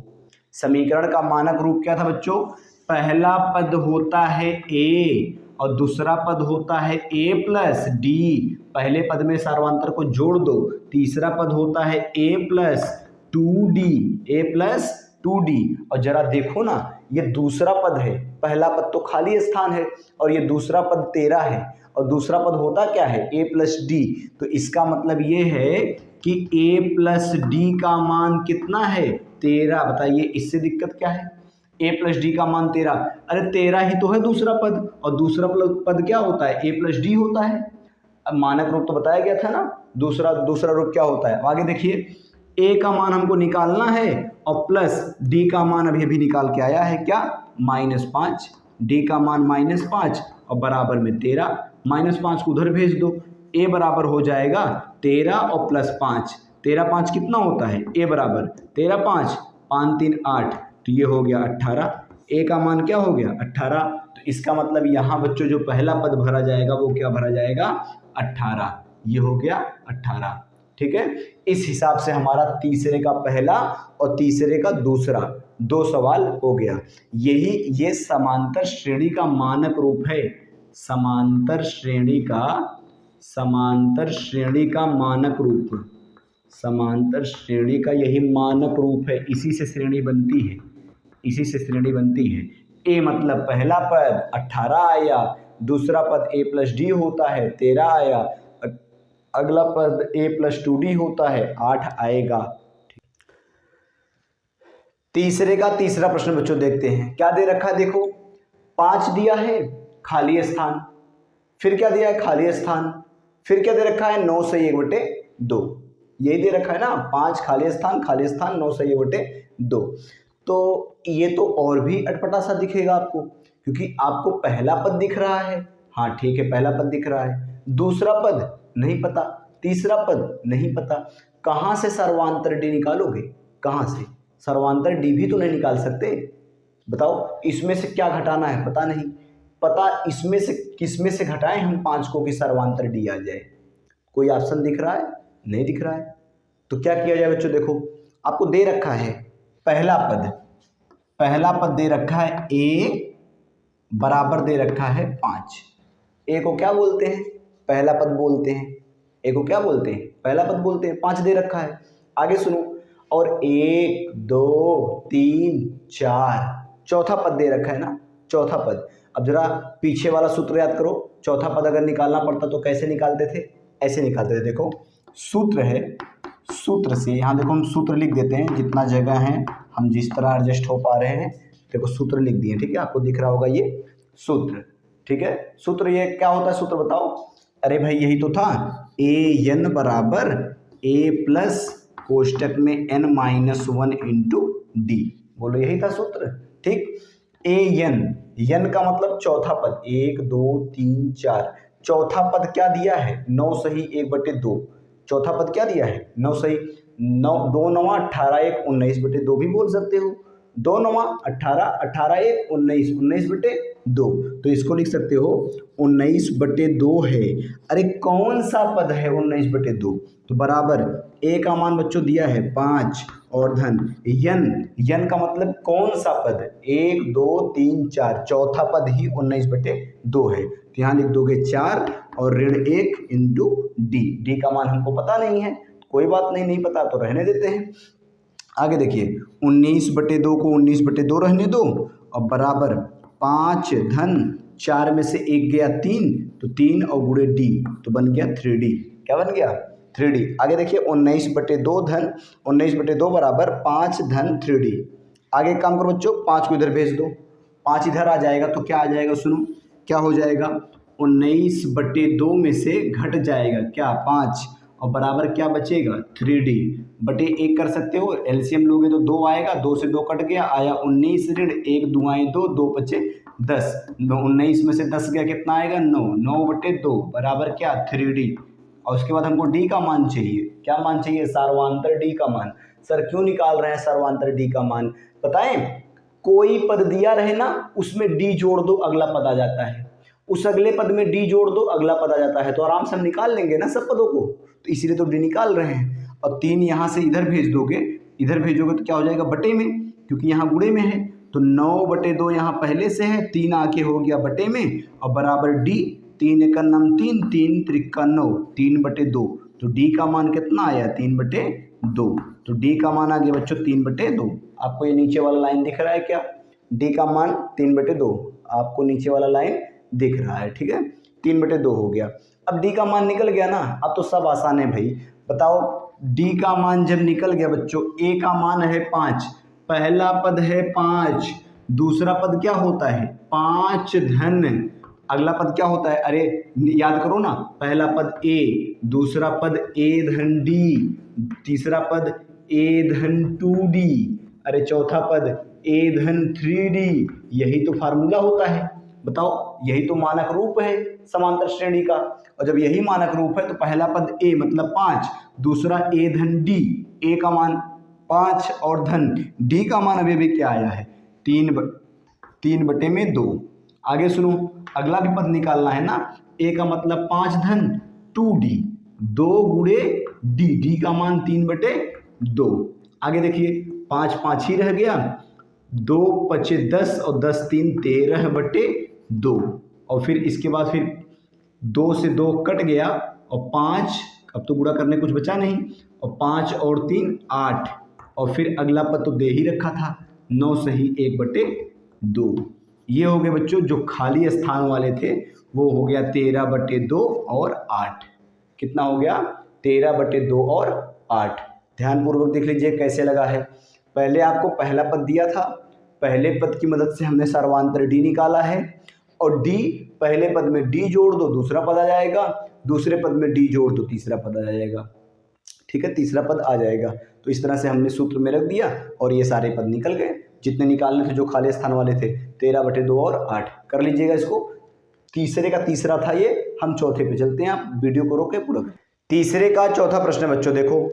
समीकरण का मानक रूप क्या था बच्चों? पहला पद होता है ए और दूसरा पद होता है ए प्लस डी। पहले पद में सर्वांतर को जोड़ दो। तीसरा पद होता है ए प्लस 2d, ए प्लस 2d। और जरा देखो ना, ये दूसरा पद है, पहला पद तो खाली स्थान है और ये दूसरा पद 13 है और दूसरा पद होता क्या है? a plus D. तो इसका मतलब ये है कि a प्लस डी का मान कितना है? 13। बताइए इससे दिक्कत क्या है? a प्लस डी का मान 13। अरे 13 ही तो है दूसरा पद, और दूसरा पद क्या होता है? a प्लस डी होता है। अब मानक रूप तो बताया गया था ना, दूसरा रूप क्या होता है? आगे देखिए, a का मान हमको निकालना है और प्लस d का मान अभी अभी निकाल के आया है क्या? -5। d का मान -5 और बराबर में 13। -5 को उधर भेज दो, a बराबर हो जाएगा 13 और प्लस 5। 13 5 कितना होता है? a बराबर 13 5 5 3 8, तो ये हो गया 18। a का मान क्या हो गया? 18। तो इसका मतलब यहाँ बच्चों जो पहला पद भरा जाएगा वो क्या भरा जाएगा? 18। ये हो गया 18, ठीक है। इस हिसाब से हमारा तीसरे का पहला और तीसरे का दूसरा 2 सवाल हो गया। ये समांतर श्रेणी का मानक रूप है। समांतर श्रेणी का मानक रूप, समांतर श्रेणी का यही मानक रूप है। इसी से श्रेणी बनती है, इसी से श्रेणी बनती है। a मतलब पहला पद 18 आया, दूसरा पद a प्लस डी होता है 13 आया, अगला पद a प्लस 2d होता है 8 आएगा। तीसरे का तीसरा प्रश्न बच्चों देखते हैं। क्या दे रखा है? देखो 5 दिया है, खाली स्थान। फिर क्या दिया है? खाली स्थान। फिर क्या दे रखा है? 9 से 1/2। यही दे रखा है ना, 5 खाली स्थान 9 से 1/2। तो ये तो और भी अटपटा सा दिखेगा आपको, क्योंकि आपको पहला पद दिख रहा है। हाँ ठीक है, पहला पद दिख रहा है, दूसरा पद नहीं पता, तीसरा पद नहीं पता। कहाँ से सर्वांतर डी निकालोगे? कहाँ से? सर्वांतर डी भी तो नहीं निकाल सकते। बताओ इसमें से क्या घटाना है? पता नहीं। पता इसमें से किसमें से घटाएं हम 5 को कि सर्वांतर डी आ जाए? कोई ऑप्शन दिख रहा है? नहीं दिख रहा है। तो क्या किया जाए बच्चों? देखो आपको दे रखा है पहला पद दे रखा है a बराबर दे रखा है 5। a को क्या बोलते हैं? पहला पद बोलते हैं। a को क्या बोलते हैं? पहला पद बोलते हैं। 5 दे रखा है। आगे सुनो, और 1 2 3 4 चौथा पद दे रखा है ना, चौथा पद। अब जरा पीछे वाला सूत्र याद करो। चौथा पद अगर निकालना पड़ता तो कैसे निकालते थे? ऐसे निकालते थे। देखो सूत्र है, सूत्र से यहाँ देखो हम सूत्र लिख देते हैं, जितना जगह है हम जिस तरह एडजस्ट हो पा रहे हैं। देखो सूत्र लिख दिए, ठीक है, आपको दिख रहा होगा ये सूत्र, ठीक है। सूत्र ये क्या होता है? सूत्र बताओ। अरे भाई यही तो था, ए एन बराबर ए प्लस कोष्टक में n-1 इंटू डी। बोलो यही था सूत्र, ठीक। ए एन का मतलब चौथा पद, 1 2 3 4। चौथा पद क्या दिया है? 9 सही 1/2। चौथा पद क्या दिया है? 9 सही 9 2 9 18 1 19/2 भी बोल सकते हो। 2 9 18 18 1 19 19/2। तो इसको लिख सकते हो 19/2 है। अरे कौन सा पद है 19/2? तो बराबर a का मान बच्चों दिया है 5 और धन यन का मतलब कौन सा पद? 1 2 3 4 चौथा पद ही 19/2 है। तो यहाँ लिख दोगे 4 और -1 इंटू डी का मान हमको पता नहीं है, कोई बात नहीं, नहीं पता तो रहने देते हैं। आगे देखिए 19/2 को 19/2 रहने दो और बराबर 5 धन 4 में से 1 गया 3, तो 3 और गुणे डी, तो बन गया 3D। क्या बन गया? 3D। आगे देखिए 19/2 धन 19/2 बराबर 5 धन 3D। आगे काम करो बच्चों, 5 को इधर भेज दो, 5 इधर आ जाएगा तो क्या आ जाएगा, सुनो क्या हो जाएगा, 19/2 में से घट जाएगा क्या 5, और बराबर क्या बचेगा 3D बटे 1 कर सकते हो, एलसीएम लोगे तो 2 आएगा, 2 से 2 कट गया, आया 19 ऋण 1 दुआएं 2, 2 बचे 10, 19 में से 10 गया कितना आएगा 9, 9/2 बराबर क्या 3D। और उसके बाद हमको डी का मान चाहिए, क्या मान चाहिए, सर्वांतर डी का मान। सर क्यों निकाल रहे हैं सर्वांतर डी का मान, बताएं, कोई पद दिया रहे ना उसमें डी जोड़ दो अगला पद आ जाता है, उस अगले पद में डी जोड़ दो अगला पद आ जाता है, तो आराम से हम निकाल लेंगे ना सब पदों को, तो इसीलिए तो डी निकाल रहे हैं। और 3 यहाँ से इधर भेज दोगे, इधर भेजोगे तो क्या हो जाएगा बटे में, क्योंकि यहाँ गुणे में है, तो 9/2 यहाँ पहले से है, 3 आके हो गया बटे में, और बराबर डी, 3 × 9 3, 3 × 3 9, 3/2, तो डी का मान कितना आया 3/2, तो डी का मान आ गया बच्चों 3/2। आपको ये नीचे वाला लाइन दिख रहा है क्या, डी का मान 3/2 आपको नीचे वाला लाइन दिख रहा है, ठीक है, 3/2 हो गया। अब डी का मान निकल गया ना, अब तो सब आसान है भाई, बताओ डी का मान जब निकल गया बच्चों, ए का मान है 5, पहला पद है 5, दूसरा पद क्या होता है 5 धन, अगला पद क्या होता है, अरे याद करो ना, पहला पद ए, दूसरा पद ए धन डी, तीसरा पद ए धन 2D, अरे चौथा पद ए धन 3D, यही तो फार्मूला होता है, बताओ यही तो मानक रूप है समांतर श्रेणी का। और जब यही मानक रूप है तो पहला पद ए मतलब 5, दूसरा ए धन डी, ए का मान 5 और धन डी का मान अभी भी क्या आया है 3/2। आगे सुनो, अगला भी पद निकालना है ना, ए का मतलब 5 धन 2D, 2 गुणे डी, डी का मान 3/2। आगे देखिए 5 5 ही रह गया, 2 5 10 और 10 3 13/2, और फिर इसके बाद फिर 2 से 2 कट गया, और 5 अब तो गुणा करने कुछ बचा नहीं, और 5 और 3 8, और फिर अगला पद तो दे ही रखा था 9 सही 1/2। ये हो गए बच्चों जो खाली स्थान वाले थे, वो हो गया 13/2 और 8, कितना हो गया 13/2 और 8। ध्यानपूर्वक देख लीजिए कैसे लगा है, पहले आपको पहला पद दिया था, पहले पद की मदद से हमने सर्वांतर डी निकाला है, और डी पहले पद में डी जोड़ दो दूसरा पद आ जाएगा, दूसरे पद में डी जोड़ दो तीसरा पद आ जाएगा, ठीक है, तीसरा पद आ जाएगा। तो इस तरह से हमने सूत्र में रख दिया और ये सारे पद निकल गए जितने निकालने थे जो खाली स्थान वाले थे, 13/2 और 8 कर लीजिएगा इसको। तीसरे का तीसरा था ये, हम चौथे पे चलते हैं, आप वीडियो को रोके पूरा। तीसरे का चौथा प्रश्न है बच्चों, देखो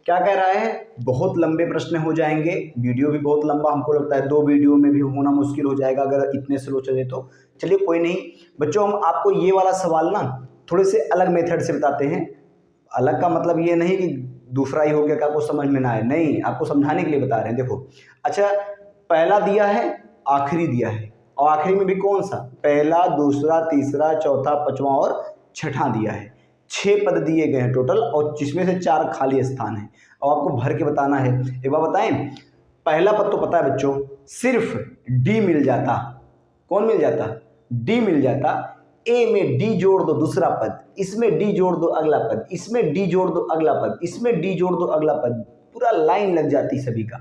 क्या कह रहा है, बहुत लंबे प्रश्न हो जाएंगे, वीडियो भी बहुत लंबा हमको लगता है 2 वीडियो में भी होना मुश्किल हो जाएगा अगर इतने स्लो चले तो। चलिए कोई नहीं बच्चों, हम आपको ये वाला सवाल ना थोड़े से अलग मेथड से बताते हैं। अलग का मतलब ये नहीं कि दूसरा ही हो गया, क्या आपको समझ में ना आए, नहीं, आपको समझाने के लिए बता रहे हैं। देखो अच्छा, पहला दिया है, आखिरी दिया है, और आखिरी में भी कौन सा, पहला दूसरा तीसरा चौथा पांचवा और छठा दिया है, 6 पद दिए गए हैं टोटल, और जिसमें से 4 खाली स्थान है, और आपको भर के बताना है। एक बार बताएं, पहला पद तो पता है बच्चों, सिर्फ डी मिल जाता, कौन मिल जाता, डी मिल जाता, ए में डी जोड़ दो दूसरा पद, इसमें डी जोड़ दो अगला पद, इसमें डी जोड़ दो अगला पद, इसमें डी जोड़ दो अगला पद, पूरा लाइन लग जाती सभी का,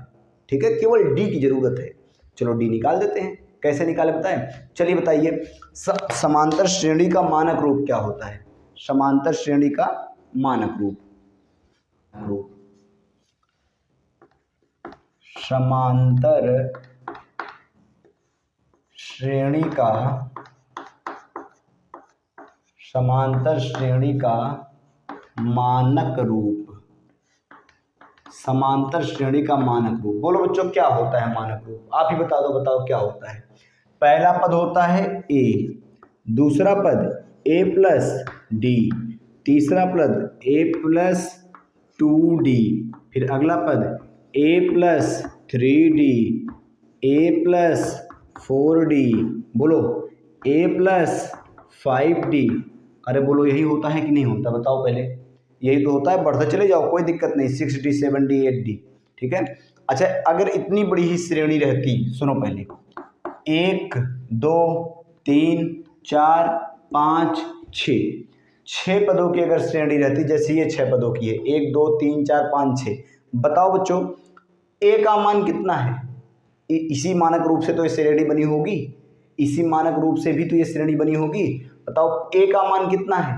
ठीक है, केवल डी की जरूरत है। चलो डी निकाल देते हैं, कैसे निकाले बताएं, चलिए बताइए। समांतर श्रेणी का मानक रूप क्या होता है, समांतर श्रेणी का मानक रूप, समांतर श्रेणी का मानक रूप, समांतर श्रेणी का मानक रूप, बोलो बच्चों क्या होता है मानक रूप, आप ही बता दो, बताओ क्या होता है। पहला पद होता है ए, दूसरा पद a प्लस डी, तीसरा पद a प्लस 2d, फिर अगला पद a plus 3d, a plus 4d, बोलो a प्लस 5d, अरे बोलो यही होता है कि नहीं होता, बताओ पहले, यही तो होता है, बढ़ते चले जाओ कोई दिक्कत नहीं, 6d 7d 8d, ठीक है। अच्छा अगर इतनी बड़ी ही श्रेणी रहती, सुनो पहले, 1 2 3 4 5 6, 6 पदों की अगर श्रेणी रहती, जैसे ये 6 पदों की है, 1 2 3 4 5 6, बताओ बच्चों ए का मान कितना है? इसी मानक रूप से तो ये श्रेणी बनी होगी, इसी मानक रूप से भी तो ये श्रेणी बनी होगी। बताओ ए का मान कितना है?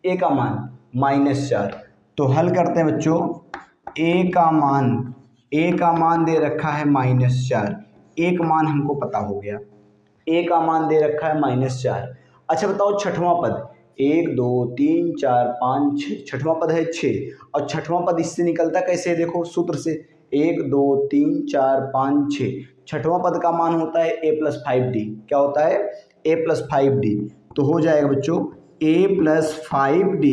ए का मान -4। तो हल करते हैं बच्चों, ए का मान दे रखा है -4, एक मान हमको पता हो गया, ए का मान दे रखा है -4। अच्छा बताओ छठवां पद, 1 2 3 4 5 6, छठवां पद है 6, और छठवां पद इससे निकलता कैसे? देखो सूत्र से, 1 2 3 4 5 6, छठवां पद का मान होता है a+5d। क्या होता है? a+5d। तो हो जाएगा बच्चों a+5d,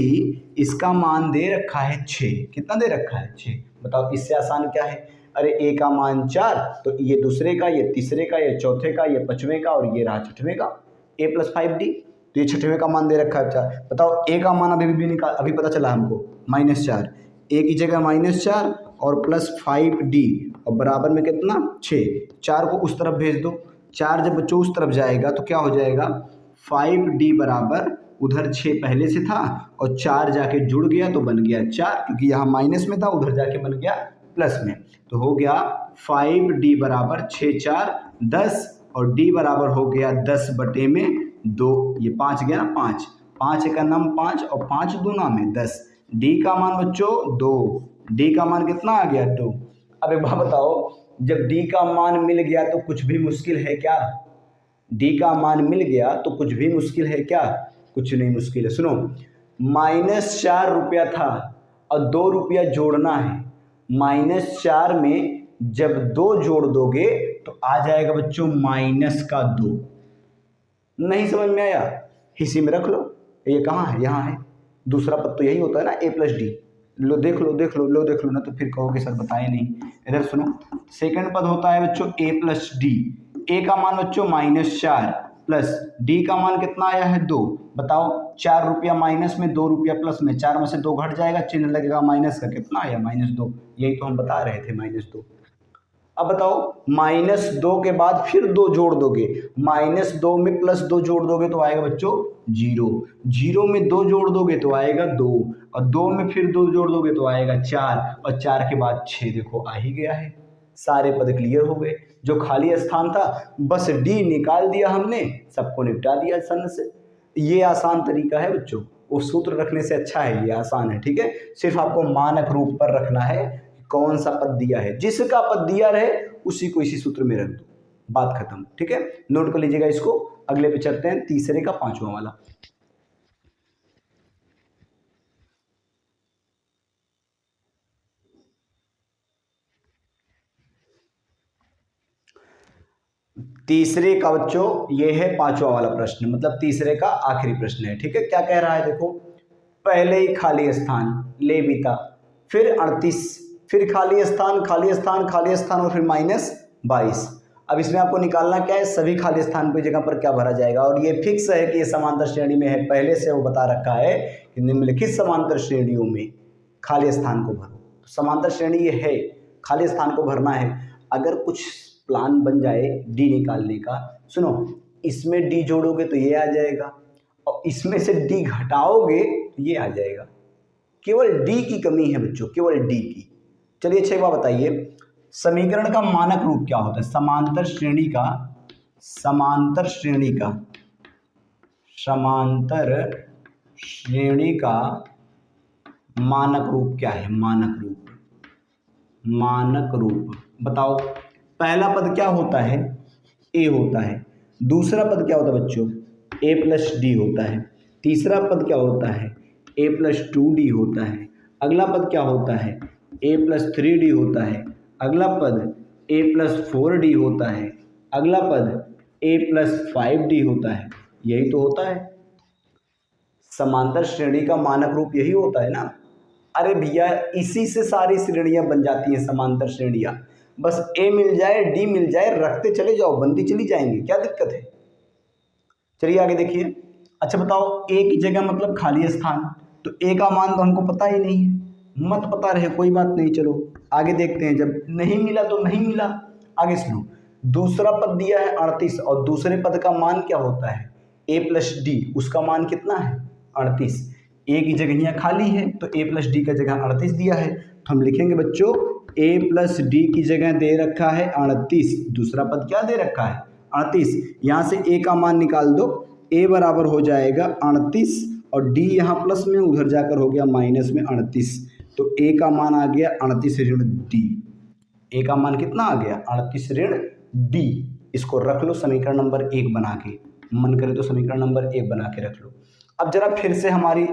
इसका मान दे रखा है 6। कितना दे रखा है? 6। बताओ इससे आसान क्या है? अरे a का मान 4, तो ये दूसरे का, ये तीसरे का, ये चौथे का, ये पांचवें का, और ये रहा छठवें का, a+5d। तो ये छठवें का मान दे रखा है 4। बताओ a का मान अभी पता चला हमको -4, a की जगह -4 और +5d, और बराबर में कितना? 6। 4 को उस तरफ भेज दो, 4 जब बच्चों उस तरफ जाएगा तो क्या हो जाएगा? 5d बराबर, उधर 6 पहले से था और 4 जाके जुड़ गया तो बन गया 4, क्योंकि यहाँ माइनस में था, उधर जाके बन गया प्लस में। तो हो गया 5d बराबर 6 4 10, और d बराबर हो गया 10/2। ये 5 गया ना, 5 5 एक नम 5 और 5 दूना में 10। d का मान बच्चों 2, d का मान कितना आ गया? 2। अब एक बात बताओ, जब d का मान मिल गया तो कुछ भी मुश्किल है क्या? d का मान मिल गया तो कुछ भी मुश्किल है क्या? कुछ नहीं मुश्किल है। सुनो, -4 रुपया था और 2 रुपया जोड़ना है। -4 में जब 2 जोड़ दोगे तो आ जाएगा बच्चों -2। नहीं समझ में आया? इसी में रख लो। ये कहाँ है? यहाँ है। दूसरा पद तो यही होता है ना, a+d। लो देख लो ना, तो फिर कहोगे सर बताए नहीं। इधर सुनो, सेकंड पद होता है बच्चों a+d। a का मान बच्चों -4 प्लस d का मान कितना आया है? 2। बताओ 4 रुपया माइनस में, 2 रुपया प्लस में, 4 में से 2 घट जाएगा, चिन्ह लगेगा माइनस का, कितना आया? -2। यही तो हम बता रहे थे, -2। अब बताओ -2 के बाद फिर 2 जोड़ दोगे, -2 में +2 जोड़ दोगे तो आएगा बच्चों 0। 0 में 2 जोड़ दोगे तो आएगा 2, और 2 में फिर 2 जोड़ दोगे तो आएगा 4, और 4 के बाद 6। देखो आ ही गया है। सारे पद क्लियर हो गए। जो खाली स्थान था बस d निकाल दिया हमने, सबको निपटा दिया सन से। ये आसान तरीका है बच्चों, वो सूत्र रखने से अच्छा है, ये आसान है। ठीक है, सिर्फ आपको मानक रूप पर रखना है, कौन सा पद दिया है, जिसका पद दिया रहे उसी को इसी सूत्र में रख दो, बात खत्म। ठीक है, नोट कर लीजिएगा इसको। अगले पे चलते हैं, तीसरे का 5वां वाला। तीसरे का बच्चों ये है 5वां वाला प्रश्न, मतलब तीसरे का आखिरी प्रश्न है। ठीक है, क्या कह रहा है देखो, पहले ही खाली स्थान ले बीता, फिर 38, फिर खाली स्थान और फिर -22। अब इसमें आपको निकालना क्या है? सभी खाली स्थान की जगह पर क्या भरा जाएगा, और ये फिक्स है कि ये समांतर श्रेणी में है, पहले से वो बता रखा है कि निम्नलिखित समांतर श्रेणियों में खाली स्थान को भरो। तो समांतर श्रेणी ये है, खाली स्थान को भरना है। अगर कुछ प्लान बन जाए d निकालने का, सुनो, इसमें d जोड़ोगे तो ये आ जाएगा, और इसमें से d घटाओगे तो ये आ जाएगा। केवल d की कमी है बच्चों, केवल d की। चलिए 6 बार बताइए, समीकरण का मानक रूप क्या होता है? समांतर श्रेणी का मानक रूप क्या है? मानक रूप बताओ। पहला पद क्या होता है? a होता है। दूसरा पद क्या होता है बच्चों? a+d होता है। तीसरा पद क्या होता है? a+2d होता है। अगला पद क्या होता है? a+3d होता है। अगला पद a+4d होता है। अगला पद a+5d होता है। यही तो होता है समांतर श्रेणी का मानक रूप, यही होता है ना। अरे भैया, इसी से सारी श्रेणियां बन जाती हैं, समांतर श्रेणियां। बस a मिल जाए, d मिल जाए, रखते चले जाओ, बनती चली जाएंगी, क्या दिक्कत है। चलिए आगे देखिए। अच्छा बताओ, a की जगह मतलब खाली स्थान, तो a का मान तो हमको पता ही नहीं है, मत पता रहे कोई बात नहीं। चलो आगे देखते हैं, जब नहीं मिला तो नहीं मिला। आगे सुनो, दूसरा पद दिया है 38 और दूसरे पद का मान क्या होता है a प्लस डी, उसका मान कितना है 38। a की जगह यहाँ खाली है तो a प्लस डी का जगह 38 दिया है, तो हम लिखेंगे बच्चों a प्लस डी की जगह दे रखा है 38, दूसरा पद क्या दे रखा है 38। यहाँ से a का मान निकाल दो, a बराबर हो जाएगा 38 और d यहाँ प्लस में उधर जाकर हो गया माइनस में 38, तो a का मान आ गया 38 ऋण d। a का मान कितना आ गया 38 ऋण d। इसको रख लो समीकरण नंबर 1 बना के, मन करे तो समीकरण नंबर 1 बना के रख लो। अब जरा फिर से हमारे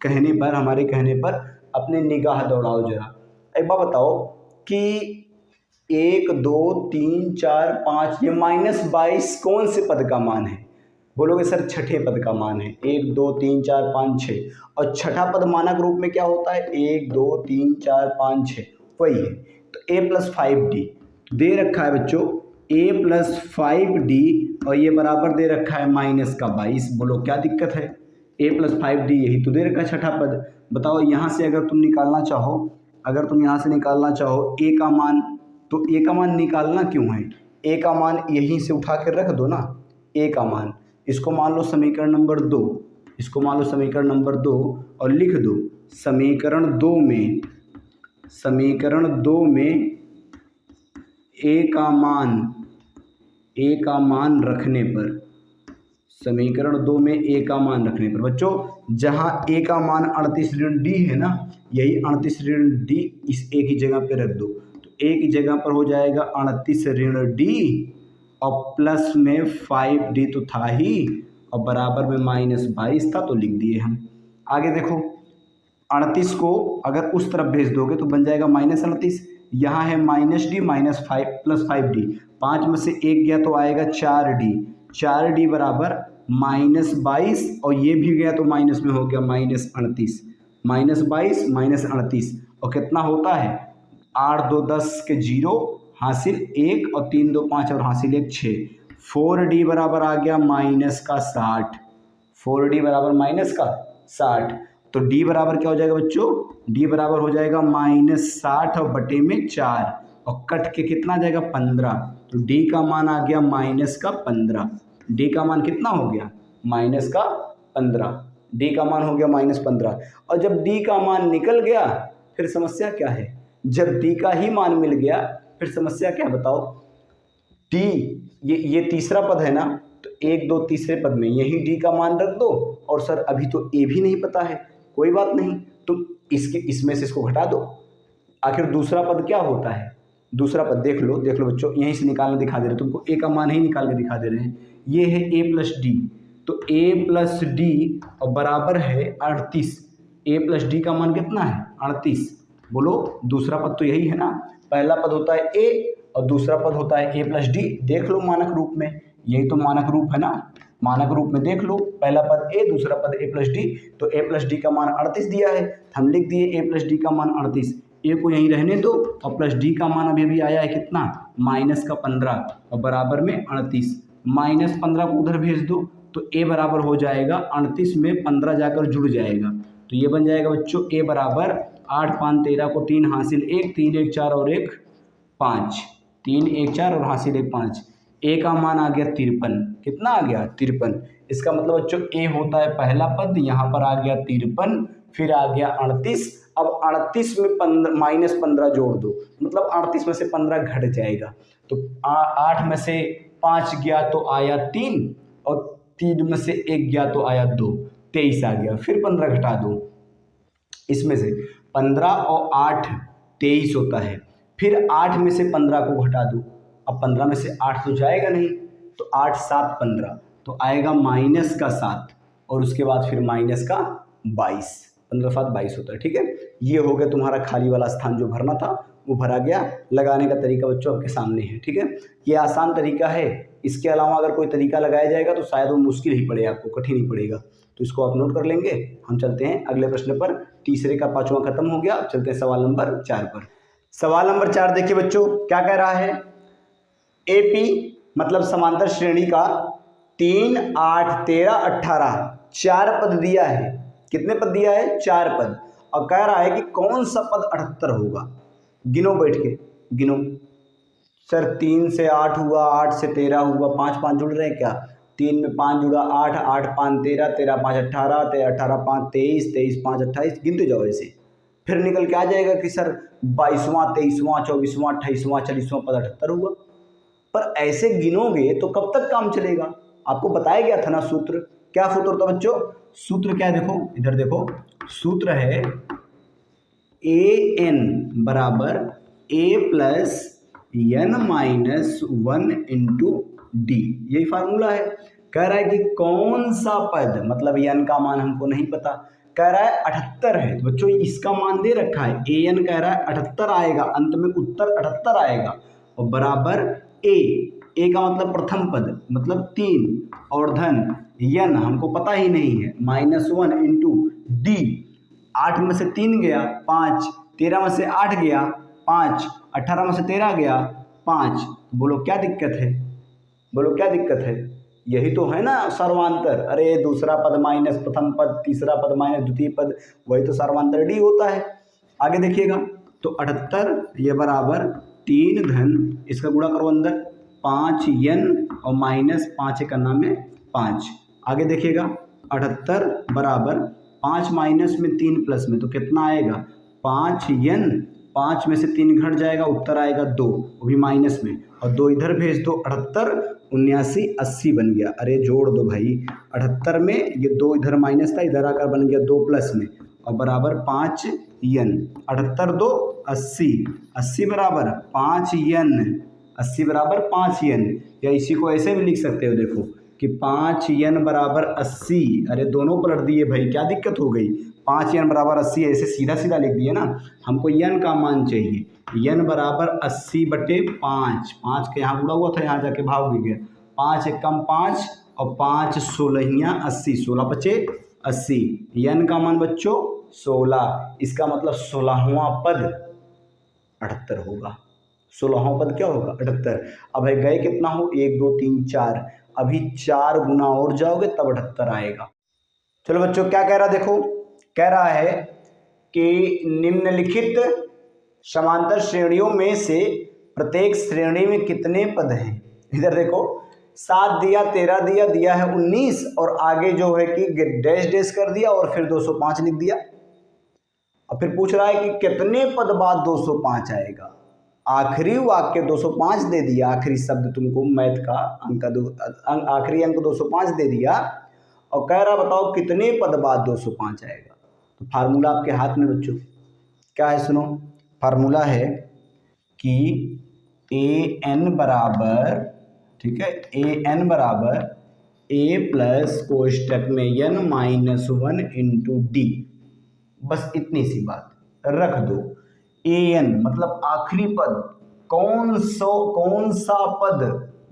कहने पर अपने निगाह दौड़ाओ जरा। एक बात बताओ कि 1 2 3 4 5 ये -22 कौन से पद का मान है? बोलोगे सर छठे पद का मान है, 1 2 3 4 5 6, और छठा पद मानक रूप में क्या होता है 1 2 3 4 5 6, वही है। तो a प्लस 5d दे रखा है बच्चों, a प्लस 5d और ये बराबर दे रखा है -22। बोलो क्या दिक्कत है, a प्लस 5d यही तो दे रखा है छठा पद। बताओ यहाँ से अगर तुम निकालना चाहो a का मान, तो a का मान निकालना क्यों है, a का मान यहीं से उठा कर रख दो ना, a का मान इसको मान लो समीकरण नंबर 2 और लिख दो समीकरण 2 में a का मान रखने पर, समीकरण 2 में a का मान रखने पर बच्चों जहाँ a का मान 38 ऋण d है ना, यही 38 ऋण d इस a की जगह पे रख दो, तो a की जगह पर हो जाएगा 38 ऋण d और प्लस में 5d तो था ही और बराबर में -22 था तो लिख दिए हम। आगे देखो 38 को अगर उस तरफ भेज दोगे तो बन जाएगा -38, यहाँ है -d -5 प्लस 5d, 5 में से 1 गया तो आएगा 4d बराबर -22 और ये भी गया तो माइनस में हो गया -38, -22 और कितना होता है 8 2 10 के 0 हासिल 1 और 3 2 5 और हासिल 1 6, 4d बराबर आ गया -60, 4d बराबर -60, तो d बराबर क्या हो जाएगा बच्चों, d बराबर हो जाएगा -60 और बटे में 4 और कट के कितना आ जाएगा 15, तो d का मान आ गया -15। d का मान कितना हो गया -15, d का मान हो गया -15। और जब d का मान निकल गया फिर समस्या क्या है, जब d का ही मान मिल गया फिर समस्या क्या बताओ, d ये तीसरा पद है ना, तो 1 2 तीसरे पद में यही d का मान रख दो, और सर अभी तो a भी नहीं पता है, कोई बात नहीं, तुम इसमें से इसको घटा दो। आखिर दूसरा पद क्या होता है, दूसरा पद देख लो बच्चों, यहीं से निकालना दिखा दे रहे, तुमको a का मान ही निकाल के दिखा दे रहे हैं। ये है a प्लस डी, तो a प्लस डी और बराबर है 38, a प्लस डी का मान कितना है 38। बोलो दूसरा पद तो यही है ना, पहला पद होता है a और दूसरा पद होता है a प्लस डी। देख लो मानक रूप में, यही तो मानक रूप है ना, मानक रूप में देख लो, पहला पद a दूसरा पद a प्लस डी, तो a प्लस डी का मान 38 दिया है, हम लिख दिए a प्लस डी का मान 38, a को यहीं रहने दो और प्लस डी का मान अभी आया है कितना -15 और बराबर में 38, -15 को उधर भेज दो तो a बराबर हो जाएगा 38 में 15 जाकर जुड़ जाएगा, तो ये बन जाएगा बच्चों a बराबर 8 5 13 को 3 हासिल 1 3 1 4 और 1 5, 3 1 4 और हासिल 1 5, a का मान आ गया 53, कितना आ गया 53। इसका मतलब बच्चों a होता है पहला पद, यहाँ पर आ गया 53, फिर आ गया 38, अब 38 में -15 जोड़ दो, मतलब 38 में से 15 घट जाएगा, तो 8 में से 5 गया तो आया 3 और 3 में से 1 गया तो आया 2, 23 आ गया, फिर 15 घटा दो, इसमें से 15 और 8 23 होता है, फिर 8 में से 15 को घटा दो, अब 15 में से 8 तो जाएगा नहीं, तो 8 7 15 तो आएगा -7 और उसके बाद फिर -22, 15 7 22 होता है। ठीक है, ये हो गया तुम्हारा खाली वाला स्थान जो भरना था वो भरा गया। लगाने का तरीका बच्चों आपके सामने है। ठीक है, ये आसान तरीका है, इसके अलावा अगर कोई तरीका लगाया जाएगा तो शायद वो मुश्किल ही पड़े, आपको कठिन ही पड़ेगा, तो इसको आप नोट कर लेंगे। हम चलते हैं अगले प्रश्न पर, तीसरे का 5वां खत्म हो गया, अब चलते हैं सवाल नंबर 4 पर। सवाल नंबर 4 देखिए बच्चों, क्या कह रहा है, एपी मतलब समांतर श्रेणी का 3 8 13 18 4 पद दिया है। कितने पद दिया है, 4 पद, और कह रहा है कि कौन सा पद 78 होगा। गिनो बैठ के, गिनो, सर 3 से 8 हुआ, 8 से 13 हुआ, 5 5 जुड़ रहे हैं क्या? 3 में 5 जुड़ा 8, 8 5 13, 13 5 18, 13 18 5 23, 23 5 28, गिनते जाओ ऐसे। फिर निकल के आ जाएगा कि सर 22वां 23वां 24वां 28वां 40वां पद 78 हुआ। पर ऐसे गिनोगे तो कब तक काम चलेगा? आपको बताया गया था ना सूत्र। क्या सूत्र होता बच्चों? सूत्र क्या है? देखो इधर देखो, सूत्र है an बराबर a plus n minus 1 into D. यही फार्मूला है। कह रहा है कि कौन सा पद, मतलब n का मान हमको नहीं पता, कह रहा है 78 है। तो बच्चों इसका मान दे रखा है, an कह रहा है 78 आएगा, अंत में उत्तर 78 आएगा, और बराबर a का मतलब प्रथम पद मतलब 3, और धन n हमको पता ही नहीं है, -1 इंटू डी। 8 में से 3 गया 5, 13 में से 8 गया 5, 18 में से 13 गया 5। बोलो क्या दिक्कत है? बोलो क्या दिक्कत है? यही तो है ना सर्वांतर। अरे दूसरा पद माइनस प्रथम पद, तीसरा पद माइनस द्वितीय पद, वही तो सर्वांतर डी होता है। आगे देखिएगा तो 78 ये बराबर 3 धन, इसका गुणा करो अंदर 5n और माइनस 5 का नाम है 5। आगे देखिएगा 78 बराबर 5 माइनस में 3 प्लस में, तो कितना आएगा? 5n, 5 में से 3 घट जाएगा, उत्तर आएगा 2, वो भी माइनस में, और 2 इधर भेज दो, 78 79 80 बन गया। अरे जोड़ दो भाई, 78 में ये 2 इधर माइनस था, इधर आकर बन गया 2 प्लस में, और बराबर 5n। 78 2 80, 80 बराबर 5n, 80 बराबर 5n। या इसी को ऐसे भी लिख सकते हो, देखो कि 5n बराबर 80। अरे दोनों पलट दिए भाई, क्या दिक्कत हो गई? 5n बराबर 80 ऐसे सीधा सीधा लिख दिए ना। हमको n का मान चाहिए, n बराबर 80/5। 5 के यहाँ गुणा हुआ था, यहाँ जाके भाग भी गया। 5 एकम 5 और 5 16 80, 16 × 5 80। n का मान बच्चों 16, इसका मतलब 16वां पद 78 होगा। 16वां पद क्या होगा? 78। अब है गए कितना हो? 1 2 3 4, अभी 4 गुना और जाओगे तब 78 आएगा। चलो बच्चों क्या कह रहा, देखो कह रहा है कि निम्नलिखित समांतर श्रेणियों में से प्रत्येक श्रेणी में कितने पद हैं? इधर देखो 7 दिया, 13 दिया, दिया है 19, और आगे जो है कि डैश डैश कर दिया और फिर 205 लिख दिया। और फिर पूछ रहा है कि कितने पद बाद 205 आएगा। आखिरी वाक्य 205 दे दिया, आखिरी शब्द तुमको मैथ का अंक आखिरी अंक 205 दे दिया, और कह रहा बताओ कितने पद बाद 205 आएगा। तो फार्मूला आपके हाथ में बच्चों क्या है, सुनो। फार्मूला है कि an बराबर, ठीक है, an बराबर a प्लस कोष्टक में n माइनस 1 इंटू डी। बस इतनी सी बात रख दो। an मतलब आखिरी पद, कौन सा पद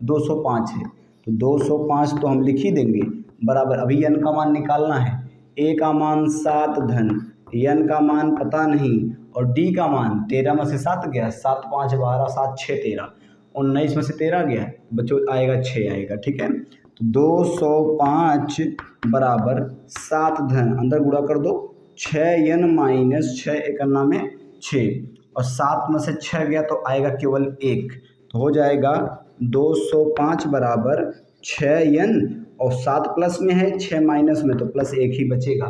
205 है, तो 205 तो हम लिख ही देंगे, बराबर अभी n का मान निकालना है। a का मान 7 धन, n का मान पता नहीं, और d का मान 13 में से 7 गया, 7 5 12 7 6 13, 19 में से 13 गया बच्चों, आएगा 6 आएगा, ठीक है। तो 205 बराबर 7 धन, अंदर गुणा कर दो 6n माइनस 6 एकन्ना में 6, और 7 में से 6 गया तो आएगा केवल 1, तो हो जाएगा 205 बराबर 6n, और 7 प्लस में है 6 माइनस में, तो प्लस 1 ही बचेगा।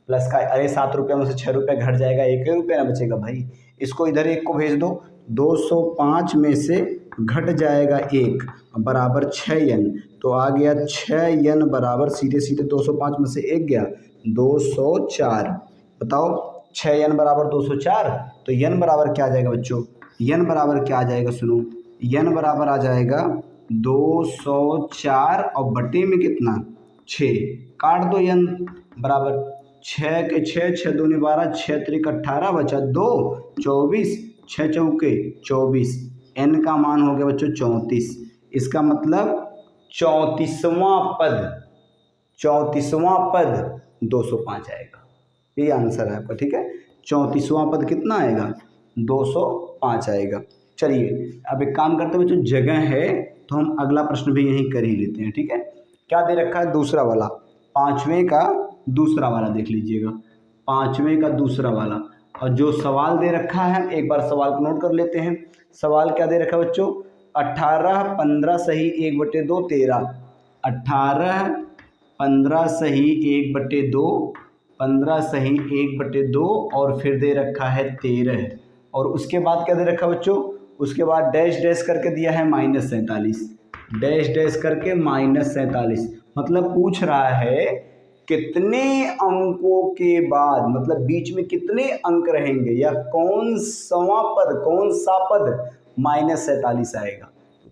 प्लस का, अरे 7 रुपये में से 6 रुपये घट जाएगा, 1 रुपये ना बचेगा भाई। इसको इधर 1 को भेज दो, 205 में से घट जाएगा 1 बराबर 6n, तो आ गया 6n बराबर सीधे सीधे 205 में से 1 गया 204। बताओ 6n बराबर 204, तो n बराबर क्या आ जाएगा बच्चों? n बराबर क्या आ जाएगा, सुनो, n बराबर आ जाएगा 204 और बटे में कितना 6, काट दो n बराबर 6 के 6, 6 दूनी 12, 6 त्रिक 18, बचा 2 24, 6 चौके 24, n का मान हो गया बच्चों 34। इसका मतलब 34वां पद 205 आएगा। ये आंसर है आपका, ठीक है। 34वां पद कितना आएगा? 205 आएगा। चलिए अब एक काम करते हैं बच्चों, जगह है तो हम अगला प्रश्न भी यहीं कर ही लेते हैं, ठीक है। क्या दे रखा है? दूसरा वाला, 5वें का दूसरा वाला देख लीजिएगा। 5वें का दूसरा वाला और जो सवाल दे रखा है एक बार सवाल को नोट कर लेते हैं। सवाल क्या दे रखा है बच्चों, 18 15 सही 1/2 13। 18 15 सही 1/2, 15 सही 1/2 और फिर दे रखा है 13। और उसके बाद क्या दे रखा है बच्चों, उसके बाद डैश डैश करके दिया है -47, डैश डैश करके -47। मतलब पूछ रहा है कितने अंकों के बाद, मतलब बीच में कितने अंक रहेंगे या कौन सा पद -47 आएगा।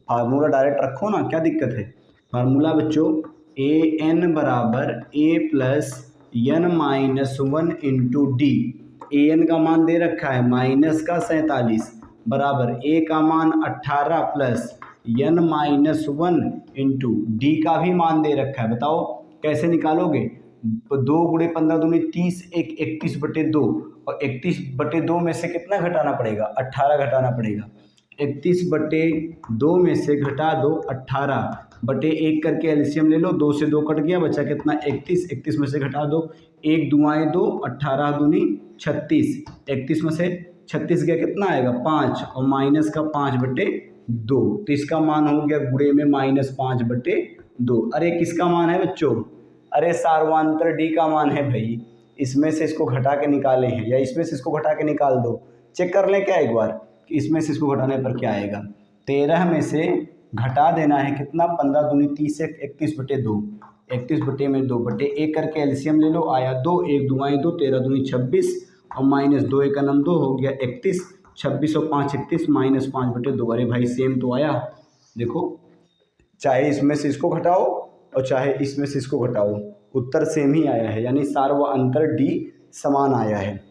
फार्मूला डायरेक्ट रखो ना, क्या दिक्कत है। फार्मूला बच्चों an बराबर a plus n minus 1 into D. an का मान दे रखा है -47 बराबर a का मान 18 plus n minus 1 into D का भी मान दे रखा है। बताओ कैसे निकालोगे। 2 × 15 दूनी 30, 31/2 और 31/2 में से कितना घटाना पड़ेगा, 18 घटाना पड़ेगा। 31/2 में से घटा दो 18/1 करके एलसीएम ले लो, 2 से 2 कट गया, बचा कितना 31। 31 में से घटा दो, 1 दुआएं 2, 18 दूनी 36। 31 में से 36 गया कितना आएगा 5 और माइनस का 5/2, तो इसका मान हो गया गुणे में -5/2। अरे किसका मान है बच्चों, अरे सार्वंतर डी का मान है भाई। इसमें से इसको घटा के निकाले हैं या इसमें से इसको घटा के निकाल दो, चेक कर लें क्या एक बार कि इसमें से इसको घटाने पर क्या आएगा। 13 में से घटा देना है कितना, 15 दूनी 30, 31/2, 31/2/1 करके एलसीएम ले लो, आया 2, 1 दुआएं 2, 13 दूनी 26 और -2 1 नम 2 हो गया 31। 26 और 5 31 -5/2। अरे भाई सेम तो आया, देखो चाहे इसमें से इसको घटाओ और चाहे इसमें से इसको घटाओ, उत्तर सेम ही आया है, यानी सार व अंतर डी समान आया है।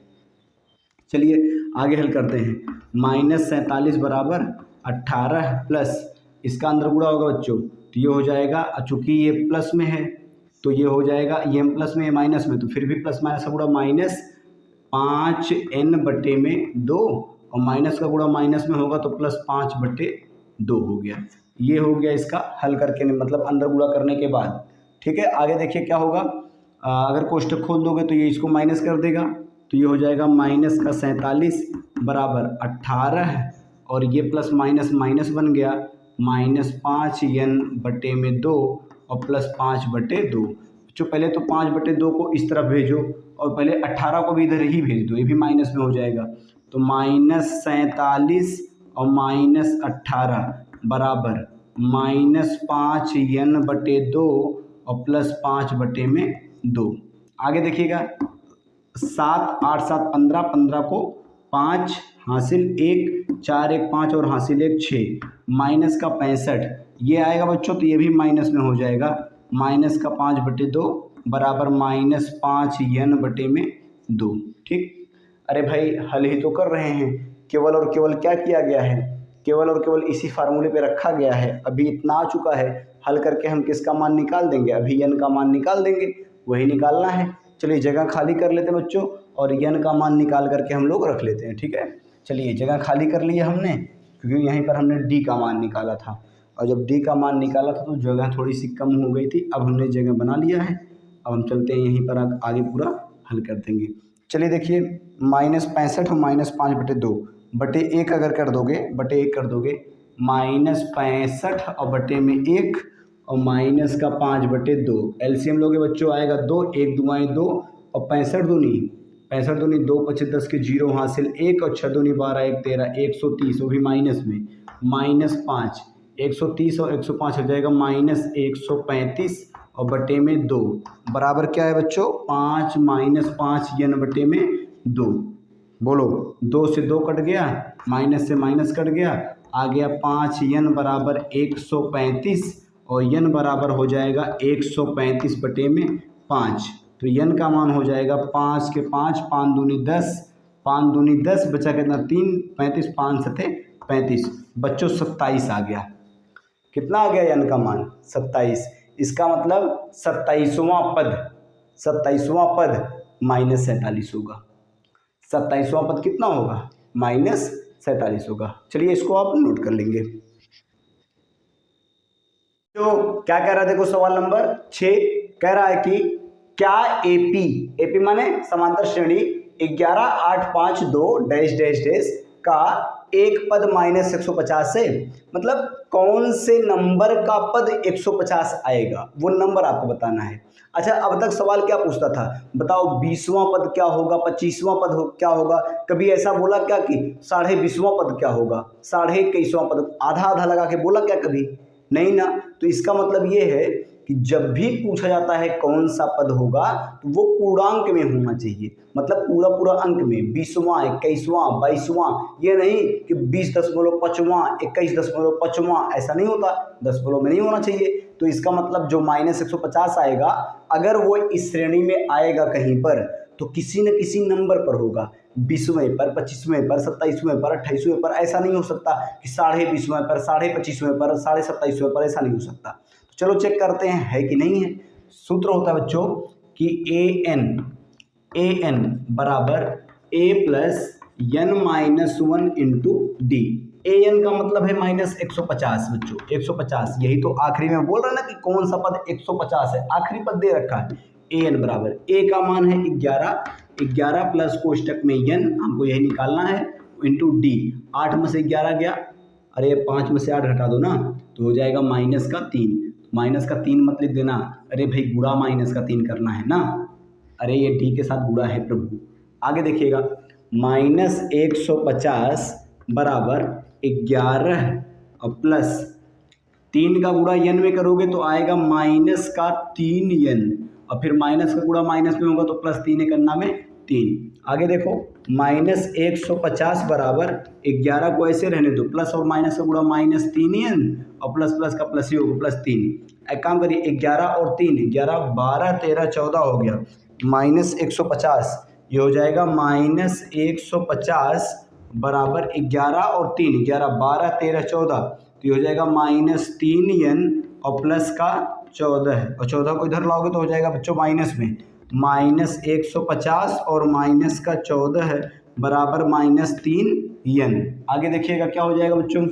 चलिए आगे हल करते हैं। -47 बराबर 18 प्लस इसका अंदर गुणा होगा बच्चों, तो ये हो जाएगा, चूँकि ये प्लस में है तो ये हो जाएगा, ये प्लस में है माइनस में, तो फिर भी प्लस माइनस का गुणा -5n/2 और माइनस का गुणा माइनस में होगा तो +5/2 हो गया। ये हो गया इसका हल करके, मतलब अंदर गुणा करने के बाद। ठीक है, आगे देखिए क्या होगा। अगर कोष्ठक खोल दोगे तो ये इसको माइनस कर देगा, तो ये हो जाएगा -47 बराबर 18 और ये प्लस माइनस माइनस बन गया, -5n/2 और +5/2। जो पहले तो 5/2 को इस तरफ भेजो और पहले 18 को भी इधर ही भेज दो, ये भी माइनस में हो जाएगा। तो -47 और -18 बराबर -5n/2 और +5/2। आगे देखिएगा, 7 8 7 15, 15 को 5 हासिल 1, 4 1 5 और हासिल 1 6, माइनस का 65 ये आएगा बच्चों, तो ये भी माइनस में हो जाएगा, माइनस का 5/2 बराबर -5n/2। ठीक, अरे भाई हल ही तो कर रहे हैं, केवल और केवल क्या किया गया है, केवल और केवल इसी फार्मूले पे रखा गया है। अभी इतना आ चुका है, हल करके हम किसका मान निकाल देंगे, अभी n का मान निकाल देंगे, वही निकालना है। चलिए जगह खाली कर लेते हैं बच्चों और n का मान निकाल करके हम लोग रख लेते हैं। ठीक है, चलिए जगह खाली कर ली है हमने, क्योंकि यहीं पर हमने d का मान निकाला था और जब d का मान निकाला था तो जगह थोड़ी सी कम हो गई थी। अब हमने जगह बना लिया है, अब हम चलते हैं यहीं पर आगे पूरा हल कर देंगे। चलिए देखिए, -65 और -5/2 बटे 1 अगर कर दोगे, बटे 1 कर दोगे, -65 और बटे में 1 और माइनस का 5/2। एलसीएम लोगे बच्चों आएगा 2, 1 दुआएं 2 और 65 दूनी 2 25 10 के 0 हासिल 1 और 6 दूनी 12 1 13 130, वो भी माइनस में, -5 130 और 105 हो जाएगा -135 और बटे में 2 बराबर क्या है बच्चों 5 -5n/2। बोलो 2 से 2 कट गया, माइनस से माइनस कट गया, आ गया 5n बराबर 135 और n बराबर हो जाएगा 135/5। तो n का मान हो जाएगा 5 के 5, 5 दूनी 10, 5 दूनी 10 बचा कितना 3, 35 5 सते 35, बच्चों 27 आ गया। कितना आ गया n का मान 27। इसका मतलब 27वां पद -47 होगा। 27वां पद कितना होगा, -47 होगा। चलिए इसको आप नोट कर लेंगे। तो क्या कह रहा है, देखो सवाल नंबर 6 कह रहा है कि क्या एपी माने समांतर श्रेणी 11852 डैश डैश डैश का एक पद माइनस 150 से, मतलब कौन से नंबर का पद 150 आएगा वो नंबर आपको बताना है। अच्छा, अब तक सवाल क्या पूछता था, बताओ 20वां पद क्या होगा, 25वां पद क्या होगा, कभी ऐसा बोला क्या कि 20.5वां पद क्या होगा, 21.5वां पद, आधा आधा लगा के बोला क्या कभी, नहीं ना। तो इसका मतलब ये है कि जब भी पूछा जाता है कौन सा पद होगा तो वो पूर्णांक में होना चाहिए, मतलब पूरा पूरा अंक में, 20वां 21वां 22वां, ये नहीं कि 20.5वां 21.5वां, ऐसा नहीं होता, दशमलव में नहीं होना चाहिए। तो इसका मतलब जो माइनस 150 आएगा, अगर वो इस श्रेणी में आएगा कहीं पर तो किसी न किसी नंबर पर होगा, 20वें पर, 25वें पर, 27वें पर, 28वें पर, ऐसा नहीं हो सकता कि 20.5वें पर, 25.5वें पर, 27.5वें पर, ऐसा नहीं हो सकता। तो चलो चेक करते हैं है कि नहीं है। सूत्र होता है बच्चों कि ए एन बराबर a plus n minus 1 into D. A n का मतलब है माइनस 150 बच्चों, 150, यही तो आखिरी में बोल रहा है ना कि कौन सा पद 150 है, आखिरी पद दे रखा है। ए एन बराबर, ए का मान है 11 प्लस कोष्टक में एन, हमको यही निकालना है, इंटू डी। 8 में से 11 गया, अरे 5 में से 8 घटा दो ना, तो हो जाएगा माइनस का 3। माइनस का 3 मत लिख देना, अरे भाई गुणा माइनस का 3 करना है ना, अरे ये डी के साथ गुणा है प्रभु। आगे देखिएगा, माइनस 150 बराबर 11 और प्लस 3 का गुणा एन में करोगे तो आएगा माइनस का 3n, और फिर माइनस का गुणा माइनस में होगा तो प्लस 3 करना में 3। आगे देखो, माइनस 150 बराबर 11 को ऐसे रहने दो, प्लस और माइनस का गुणा माइनस 3n, और प्लस प्लस का प्लस ही होगा, प्लस 3। एक काम करिए, 11 और 3, 11 12 13 14 हो गया, माइनस 150, ये हो जाएगा माइनस 150 बराबर 11 और 3, 11 12 13 14, तो ये हो जाएगा माइनस 3n और प्लस का 14, और 14 को इधर लाओगे तो हो जाएगा बच्चों माइनस में, माइनस 150 और माइनस का 14 बराबर माइनस 3n। आगे देखिएगा क्या हो जाएगा बच्चों,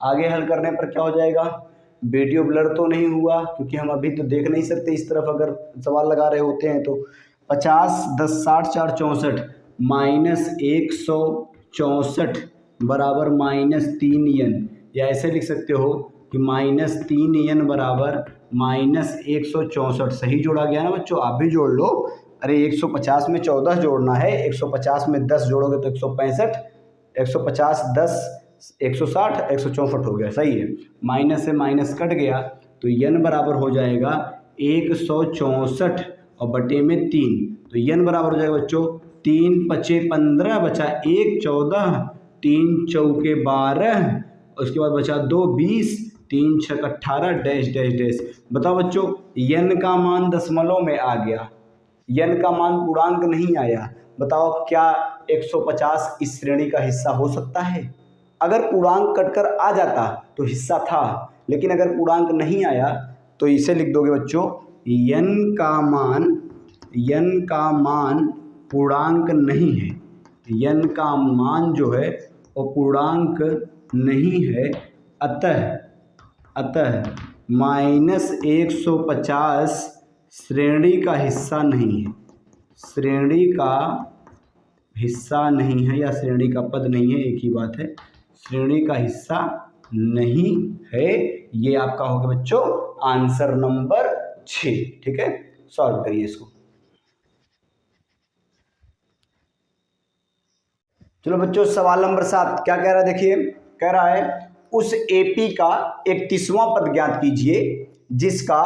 आगे हल करने पर क्या हो जाएगा, वीडियो ब्लर तो नहीं हुआ क्योंकि हम अभी तो देख नहीं सकते इस तरफ अगर सवाल लगा रहे होते हैं तो। 50 10 60 4 64, माइनस 164 बराबर माइनस 3n, या ऐसे लिख सकते हो कि माइनस 3n बराबर माइनस 164। सही जोड़ा गया ना बच्चों, आप भी जोड़ लो। अरे 150 में 14 जोड़ना है, 150 में 10 जोड़ोगे तो 165, 150 10 160, 164 हो गया, सही है। माइनस से माइनस कट गया तो n बराबर हो जाएगा 164 और बटे में 3, तो n बराबर हो जाएगा बच्चों 3 पचे 15 बचा 1 14, 3 चौके 12, उसके बाद बचा 2 20, 3 6 18 डैश डैश डैश। बताओ बच्चों, n का मान दशमलव में आ गया, n का मान पूर्णांक नहीं आया। बताओ क्या 150 इस श्रेणी का हिस्सा हो सकता है? अगर पूर्णांक कटकर आ जाता तो हिस्सा था, लेकिन अगर पूर्णांक नहीं आया तो इसे लिख दोगे बच्चों, n का मान पूर्णांक नहीं है, n का मान जो है वो पूर्णांक नहीं है, अतः माइनस 150 श्रेणी का हिस्सा नहीं है, श्रेणी का हिस्सा नहीं है या श्रेणी का पद नहीं है, एक ही बात है, श्रेणी का हिस्सा नहीं है। ये आपका होगा बच्चों आंसर नंबर 6। ठीक है, सॉल्व करिए इसको। चलो बच्चों, सवाल नंबर 7 क्या कह रहा है, देखिए कह रहा है उस एपी का 31वां पद ज्ञात कीजिए जिसका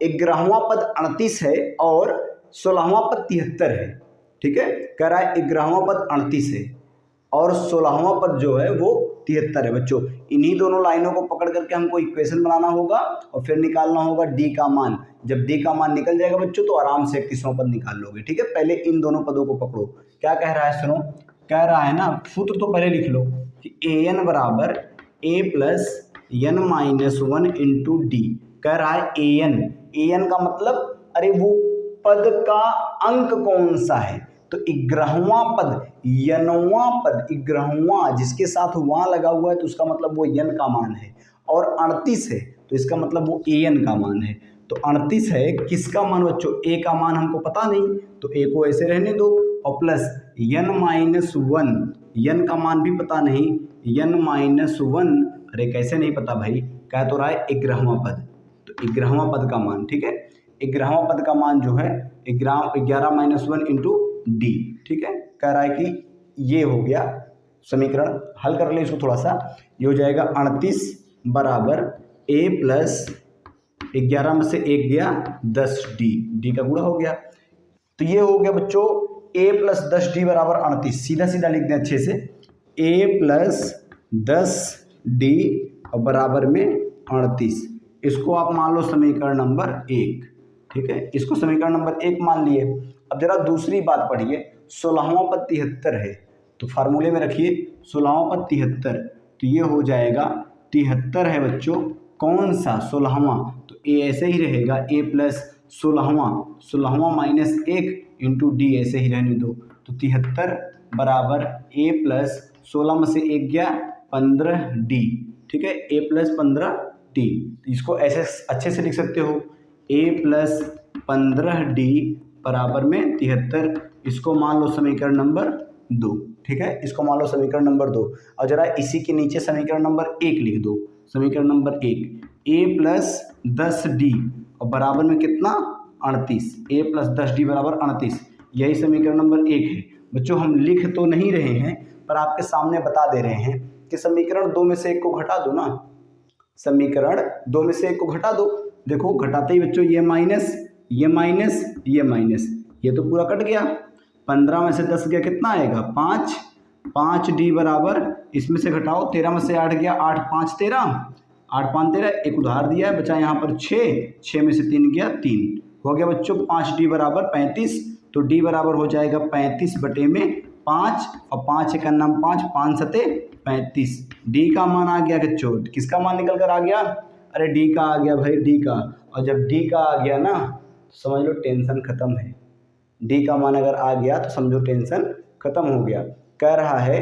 11वां पद 38 है और 16वां पद 73 है। ठीक है, कह रहा है 11वां पद 38 है और 16वां पद जो है वो 73 है। बच्चों इन्हीं दोनों लाइनों को पकड़ करके हमको इक्वेशन बनाना होगा और फिर निकालना होगा डी का मान। जब डी का मान निकल जाएगा बच्चों तो आराम से 31वां पद निकाल लोगे। ठीक है, पहले इन दोनों पदों को पकड़ो। क्या कह रहा है सुनो, कह रहा है ना, सूत्र तो पहले लिख लो कि ए एन बराबर a plus n minus 1 into d. कह रहा है ए एन का मतलब अरे वो पद का अंक कौन सा है, तो 11वां पद, यनवां पद, 11वां जिसके साथ वहां लगा हुआ है तो उसका मतलब वो यन का मान है, और 38 है तो इसका मतलब वो ए एन का मान है। तो 38 है, किसका मान बच्चों, ए का मान हमको पता नहीं तो ए को ऐसे रहने दो और प्लस n-1, n का मान भी पता नहीं, n-1, अरे कैसे नहीं पता भाई, कह तो रहा है 11वां पद, तो 11वां पद का मान, ठीक है, 11वां पद का मान जो है 11-1 इंटू डी, ठीक है, कह रहा है कि ये हो गया समीकरण। हल कर ले इसको थोड़ा सा, ये हो जाएगा 38 बराबर a प्लस 11 में से 1 गया 10 डी का गुणा हो गया। तो ये हो गया बच्चों a प्लस 10 डी बराबर 38, सीधा सीधा लिख दें अच्छे से, a प्लस 10 डी और बराबर में 38, इसको आप मान लो समीकरण नंबर 1, ठीक है, इसको समीकरण नंबर 1 मान लिए। अब जरा दूसरी बात पढ़िए, 16वां पद 73 है, तो फार्मूले में रखिए 16वां पद 73, तो ये हो जाएगा 73 है बच्चों, कौन सा 16वां, तो ए ऐसे ही रहेगा, a प्लस 16वां माइनस 1 इंटू डी ऐसे ही रहने दो, तो 73 बराबर a प्लस 16 में से 1 गया 15 डी, ठीक है, a प्लस 15 डी, इसको ऐसे अच्छे से लिख सकते हो, a प्लस 15 डी बराबर में 73, इसको मान लो समीकरण नंबर 2, ठीक है, इसको मान लो समीकरण नंबर 2। और जरा इसी के नीचे समीकरण नंबर 1 लिख दो, समीकरण नंबर 1, a प्लस 10 डी और बराबर में कितना 38, a प्लस 10 डी बराबर 38, यही समीकरण नंबर 1 है। बच्चों हम लिख तो नहीं रहे हैं पर आपके सामने बता दे रहे हैं कि समीकरण 2 में से 1 को घटा दो ना, समीकरण 2 में से 1 को घटा दो, देखो घटाते ही बच्चों ये माइनस, ये माइनस, ये माइनस, ये तो पूरा कट गया, 15 में से 10 गया कितना आएगा 5 डी बराबर, इसमें से घटाओ 13 में से 8 गया 8 5 13, 8 5 13, एक उधार दिया है, बचा यहाँ पर 6 में से 3 गया 3, हो गया बच्चों 5 डी बराबर 35, तो डी बराबर हो जाएगा 35 बटे में 5 और 5 एक नाम 5, 5 सते 35, डी का मान आ गया बच्चों, किसका मान निकल कर आ गया, अरे डी का आ गया भाई, डी का, और जब डी का आ गया ना तो समझ लो टेंशन खत्म है, डी का मान अगर आ गया तो समझो टेंशन खत्म हो गया। कह रहा है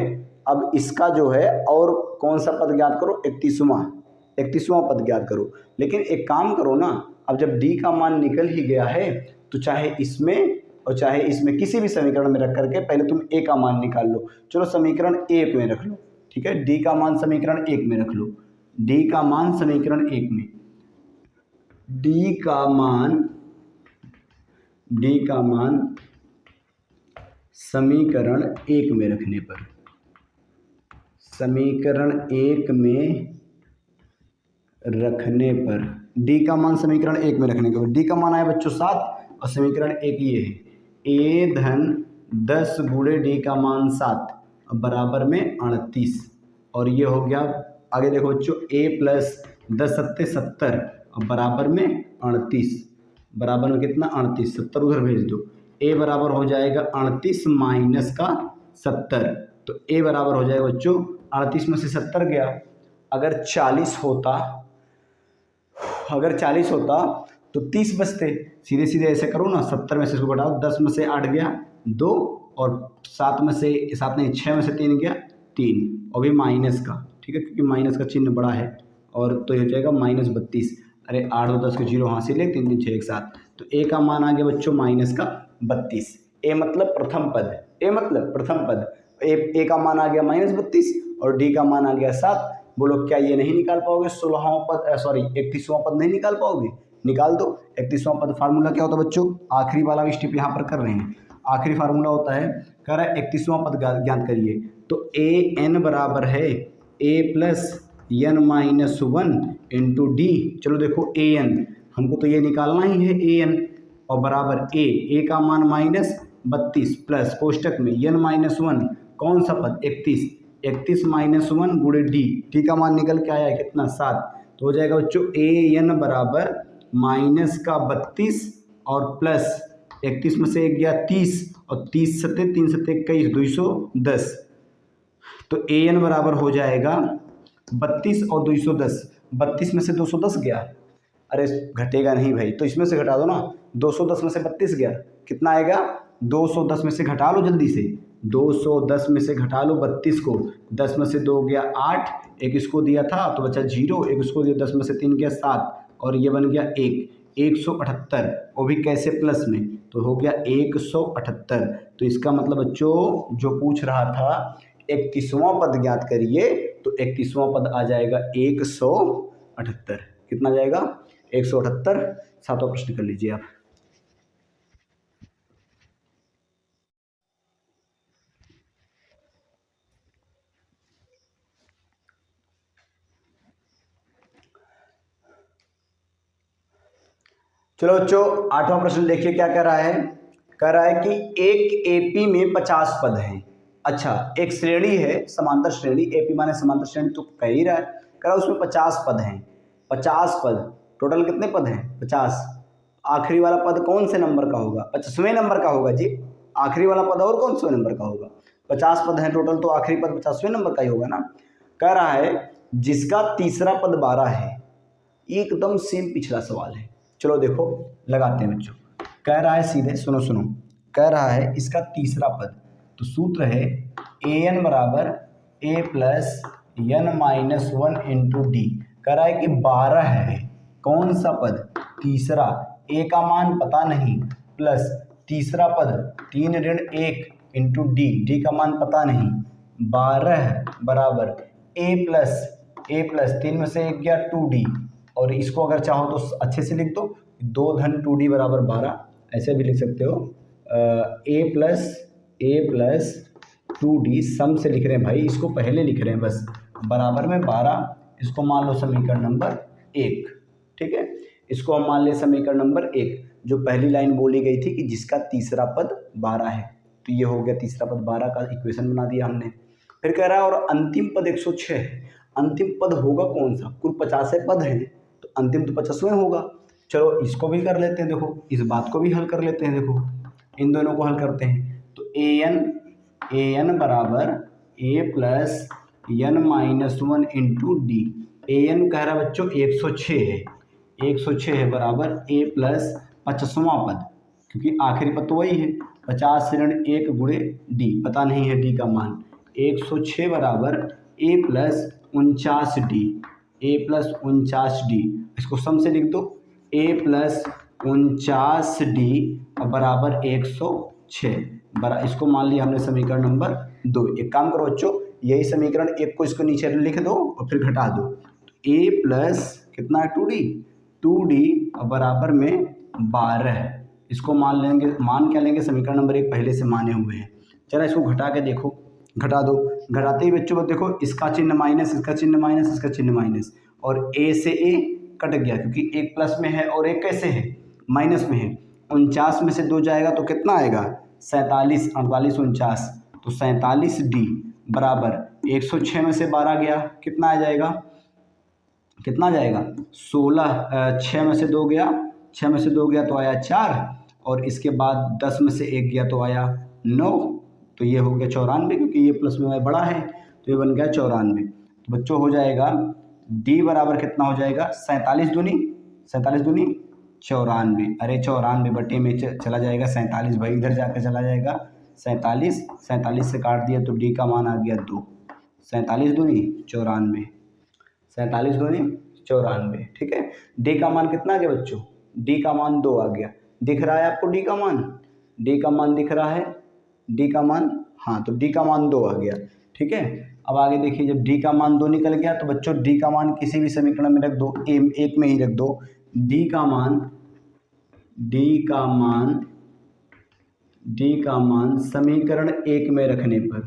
अब इसका जो है और कौन सा पद ज्ञात करो, 31वां पद ज्ञात करो, लेकिन एक काम करो ना, अब जब डी का मान निकल ही गया है तो चाहे इसमें और चाहे इसमें किसी भी समीकरण में रख करके पहले तुम ए का मान निकाल लो, चलो समीकरण 1 में रख लो, ठीक है, डी का मान समीकरण 1 में रख लो, डी का मान समीकरण 1 में, डी का मान समीकरण 1 में रखने पर, समीकरण 1 में रखने पर, डी का मान समीकरण 1 में रखने के बाद डी का मान आया बच्चों 7 और समीकरण 1 ये है, a धन 10 गुणे डी का मान 7 बराबर में 38, और ये हो गया, आगे देखो बच्चों a प्लस 10 सत्ते 70 और बराबर में 38, बराबर में कितना 38, 70 उधर भेज दो, a बराबर हो जाएगा 38 माइनस का 70, तो a बराबर हो जाएगा बच्चों 38 में से 70 गया, अगर 40 होता तो 30 बचते, सीधे सीधे ऐसे करो ना, 70 में से इसको घटाओ, 10 में से 8 गया 2 और 7 में से 6 में से 3 गया 3, और भी माइनस का, ठीक है, क्योंकि माइनस का चिन्ह बड़ा है, और तो ये हो जाएगा -32, अरे 8 और 10 के 0 हासिल है, 3 3 6 1 7, तो ए का मान आ गया बच्चों -32, ए मतलब प्रथम पद, ए मतलब प्रथम पद, ए का मान आ गया -32 और डी का मान आ गया 7, बोलो क्या ये नहीं निकाल पाओगे 31वां पद नहीं निकाल पाओगे, निकाल दो। 31वां पद फार्मूला क्या होता है बच्चों, आखिरी वाला स्टेप यहाँ पर कर रहे हैं, आखिरी फार्मूला होता है, कह रहा है 31वां पद ज्ञात करिए, तो ए एन बराबर है a plus n-1 into D, चलो देखो ए एन हमको तो ये निकालना ही है, ए एन और बराबर ए का मान -32 प्लस कोष्टक में n-1 कौन सा पद 31 -1 गुणे डी का मान निकल के आया कितना 7, तो हो जाएगा बच्चों ए एन बराबर -32 और प्लस 31 में से 1 गया 30 और 30 सत्ते 3 सत्ते 21 210, तो ए एन बराबर हो जाएगा 32 और 210, 32 में से 210 गया, अरे घटेगा नहीं भाई, तो इसमें से घटा दो ना, 210 में से 32 गया कितना आएगा, 210 में से घटा लो जल्दी से, 210 में से घटा लो 32 को, 10 में से 2 गया 8, एक इसको दिया था तो बचा 0, एक इसको दिया 10 में से 3 गया 7 और ये बन गया 1, 178, वो भी कैसे प्लस में, तो हो गया 178। तो इसका मतलब बच्चों जो पूछ रहा था 31वां पद ज्ञात करिए, तो 31वां पद आ जाएगा 178। कितना जाएगा 178। 7वां प्रश्न कर लीजिए आप। चलो बच्चों 8वां प्रश्न देखिए क्या कह रहा है। कह रहा है कि एक एपी में 50 पद हैं। अच्छा, एक श्रेणी है समांतर श्रेणी, एपी माने समांतर श्रेणी, तो कह ही रहा है, कह रहा है उसमें 50 पद हैं। 50 पद, टोटल कितने पद हैं 50। आखिरी वाला पद कौन से नंबर का होगा, 50वें नंबर का होगा जी। आखिरी वाला पद और कौन से नंबर का होगा, 50 पद हैं टोटल, तो आखिरी पद 50वें नंबर का ही होगा ना। कह रहा है जिसका तीसरा पद 12 है। एकदम सेम पिछला सवाल है। चलो देखो लगाते हैं बच्चों। कह रहा है सीधे सुनो सुनो, कह रहा है इसका तीसरा पद, तो सूत्र है an बराबर a plus n minus 1 into d. कह रहा है कि 12 है, कौन सा पद, तीसरा, a का मान पता नहीं, प्लस तीसरा पद 3 ऋण 1 इंटू डी का मान पता नहीं। 12 बराबर a प्लस 3 में से 1 गया 2d, और इसको अगर चाहो तो अच्छे से लिख दो 2 धन 2d बराबर 12, ऐसे भी लिख सकते हो। a प्लस 2d सम से लिख रहे हैं भाई, इसको पहले लिख रहे हैं बस, बराबर में 12। इसको मान लो समीकरण नंबर 1, ठीक है। इसको हम मान ले समीकरण नंबर 1, जो पहली लाइन बोली गई थी कि जिसका तीसरा पद 12 है, तो ये हो गया तीसरा पद 12 का इक्वेशन बना दिया हमने। फिर कह रहा है और अंतिम पद 106 है। अंतिम पद होगा कौन सा, कुल 50 पद हैं, तो अंतिम तो 50वें होगा। चलो इसको भी कर लेते हैं, देखो इस बात को भी हल कर लेते हैं। देखो इन दोनों को हल करते हैं, तो an बराबर a plus n minus 1 into D. an कह रहा है बच्चों 106 है, 106 है बराबर a प्लस 50वां पद, क्योंकि आखिरी पद तो वही है, 50 ऋण 1 गुणे डी, पता नहीं है डी का मान। 106 बराबर a plus 49d, a plus 49d, इसको सम से लिख दो, a प्लस 49d बराबर 106 इसको मान लिया हमने समीकरण नंबर 2। एक काम करो बच्चों, यही समीकरण 1 को इसको नीचे लिख दो और फिर घटा दो, तो a प्लस कितना है 2d बराबर में 12, इसको मान लेंगे, मान क्या लेंगे, समीकरण नंबर 1 पहले से माने हुए हैं। चलो इसको घटा के देखो, घटा दो, घटाते ही बच्चों देखो इसका चिन्ह माइनस, इसका चिन्ह माइनस, इसका चिन्ह माइनस, और a से a कट गया, क्योंकि एक प्लस में है और एक कैसे है, माइनस में है। 49 में से 2 जाएगा तो कितना आएगा 47, 48 49, तो 47d बराबर 106 में से 12 गया, कितना आ जाएगा, कितना जाएगा 16, 6 में से 2 गया, 6 में से 2 गया तो आया 4, और इसके बाद 10 में से 1 गया तो आया 9, तो ये हो गया 94, क्योंकि ये प्लस में बड़ा है, तो ये बन गया 94। तो बच्चों हो जाएगा d बराबर कितना हो जाएगा 47 दूनी 94, अरे 94 बटे में चला जाएगा 47, भाई इधर जाकर चला जाएगा 47 से काट दिया तो d का मान आ गया 2, 47 दूनी 94, 47 दूनी 94, ठीक है। d का मान कितना आ गया बच्चों, d का मान 2 आ गया, दिख रहा है आपको d का मान, d का मान दिख रहा है, d का मान, हाँ तो d का मान 2 आ गया, ठीक है। अब आगे देखिए, जब d का मान 2 निकल गया तो बच्चों d का मान किसी भी समीकरण में रख दो, एक में ही रख दो। d का मान समीकरण 1 में रखने पर,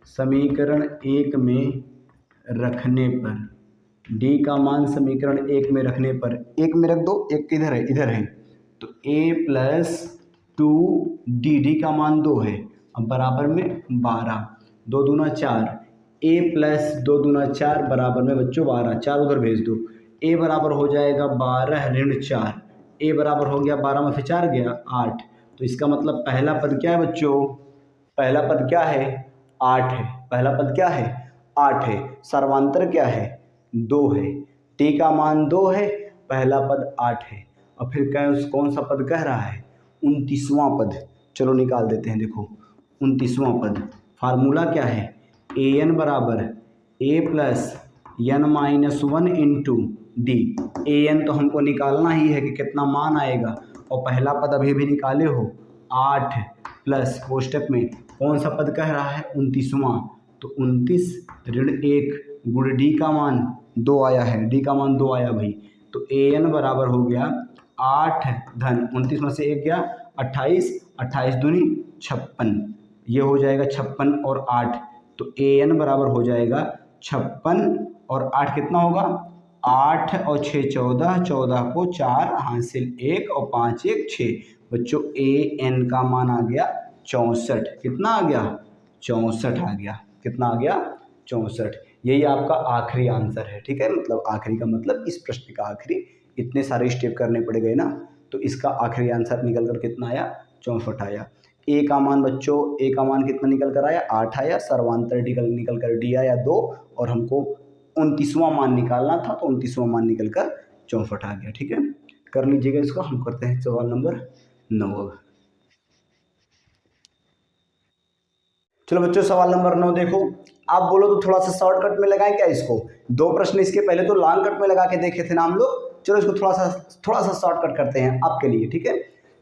समीकरण 1 में रखने पर, d का मान समीकरण 1 में रखने पर, 1 में रख दो, एक किधर है, इधर है, तो a प्लस 2d का मान 2 है, अब बराबर में 12, 2 दूना 4, a प्लस 2 दूना 4 बराबर में बच्चों 12, 4 उधर भेज दो, a बराबर हो जाएगा 12 ऋण 4, a बराबर हो गया 12 में से 4 गया 8, तो इसका मतलब पहला पद क्या है बच्चों, पहला पद क्या है 8 है, पहला पद क्या है 8 है, सर्वांतर क्या है 2 है, t का मान 2 है, पहला पद 8 है, और फिर कौन सा पद कह रहा है 29वां पद। चलो निकाल देते हैं, देखो 29वां पद, फार्मूला क्या है an बराबर a plus n-1 into D. A N तो हमको निकालना ही है कि कितना मान आएगा, और पहला पद अभी भी निकाले हो 8 प्लस कोष्टक में कौन सा पद कह रहा है 29वां, तो 29 ऋण 1 गुण डी का मान 2 आया है, डी का मान 2 आया भाई। तो ए एन बराबर हो गया 8 धन 29 में से 1 गया 28, 28 दूनी 56, ये हो जाएगा 56 और 8, तो ए एन बराबर हो जाएगा 56 और 8 कितना होगा 8 और 6 14, 14 को 4 हासिल 1 और 5 1 6। बच्चों ए एन का मान आ गया 64, कितना आ गया 64 आ गया, कितना आ गया 64। यही आपका आखिरी आंसर है, ठीक है, मतलब आखिरी का मतलब इस प्रश्न का आखिरी, इतने सारे स्टेप करने पड़ गए ना, तो इसका आखिरी आंसर निकल कर कितना आया 64 आया। ए का मान बच्चों, ए का मान कितना निकल कर आया 8 आया, सर्वांतर निकल कर डी आया 2, और हमको 29वां मान निकालना था, तो 29वां मान निकल कर 64 आ गया, ठीक है। कर लीजिएगा इसको, हम करते हैं सवाल नंबर 9। चलो बच्चों सवाल नंबर 9 देखो, आप बोलो तो थोड़ा सा शॉर्टकट में लगाएं क्या इसको, 2 प्रश्न इसके पहले तो लॉन्ग कट में लगा के देखे थे ना हम लोग, चलो इसको थोड़ा सा शॉर्टकट करते हैं आपके लिए, ठीक है।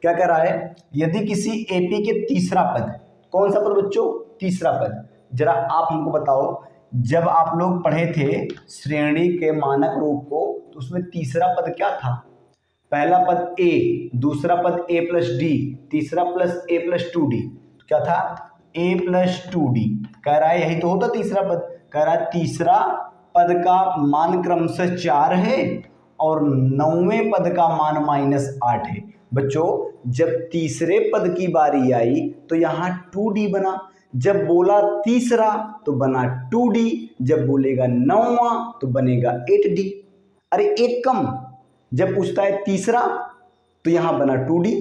क्या कह रहा है, यदि किसी एपी के तीसरा पद, कौन सा पद बच्चों तीसरा पद, जरा आप हमको बताओ, जब आप लोग पढ़े थे श्रेणी के मानक रूप को तो उसमें तीसरा पद क्या था, पहला पद ए, दूसरा पद ए प्लस डी, तीसरा प्लस ए प्लस 2d, तो क्या था ए प्लस 2d। कह रहा है यही तो होता तीसरा पद, कह रहा है तीसरा पद का मान क्रमशः 4 है और 9वें पद का मान -8 है। बच्चों जब तीसरे पद की बारी आई तो यहाँ 2d बना, जब बोला तीसरा तो बना 2d, जब बोलेगा 9वां तो बनेगा 8d। अरे एक कम, जब पूछता है तीसरा तो यहाँ बना 2d,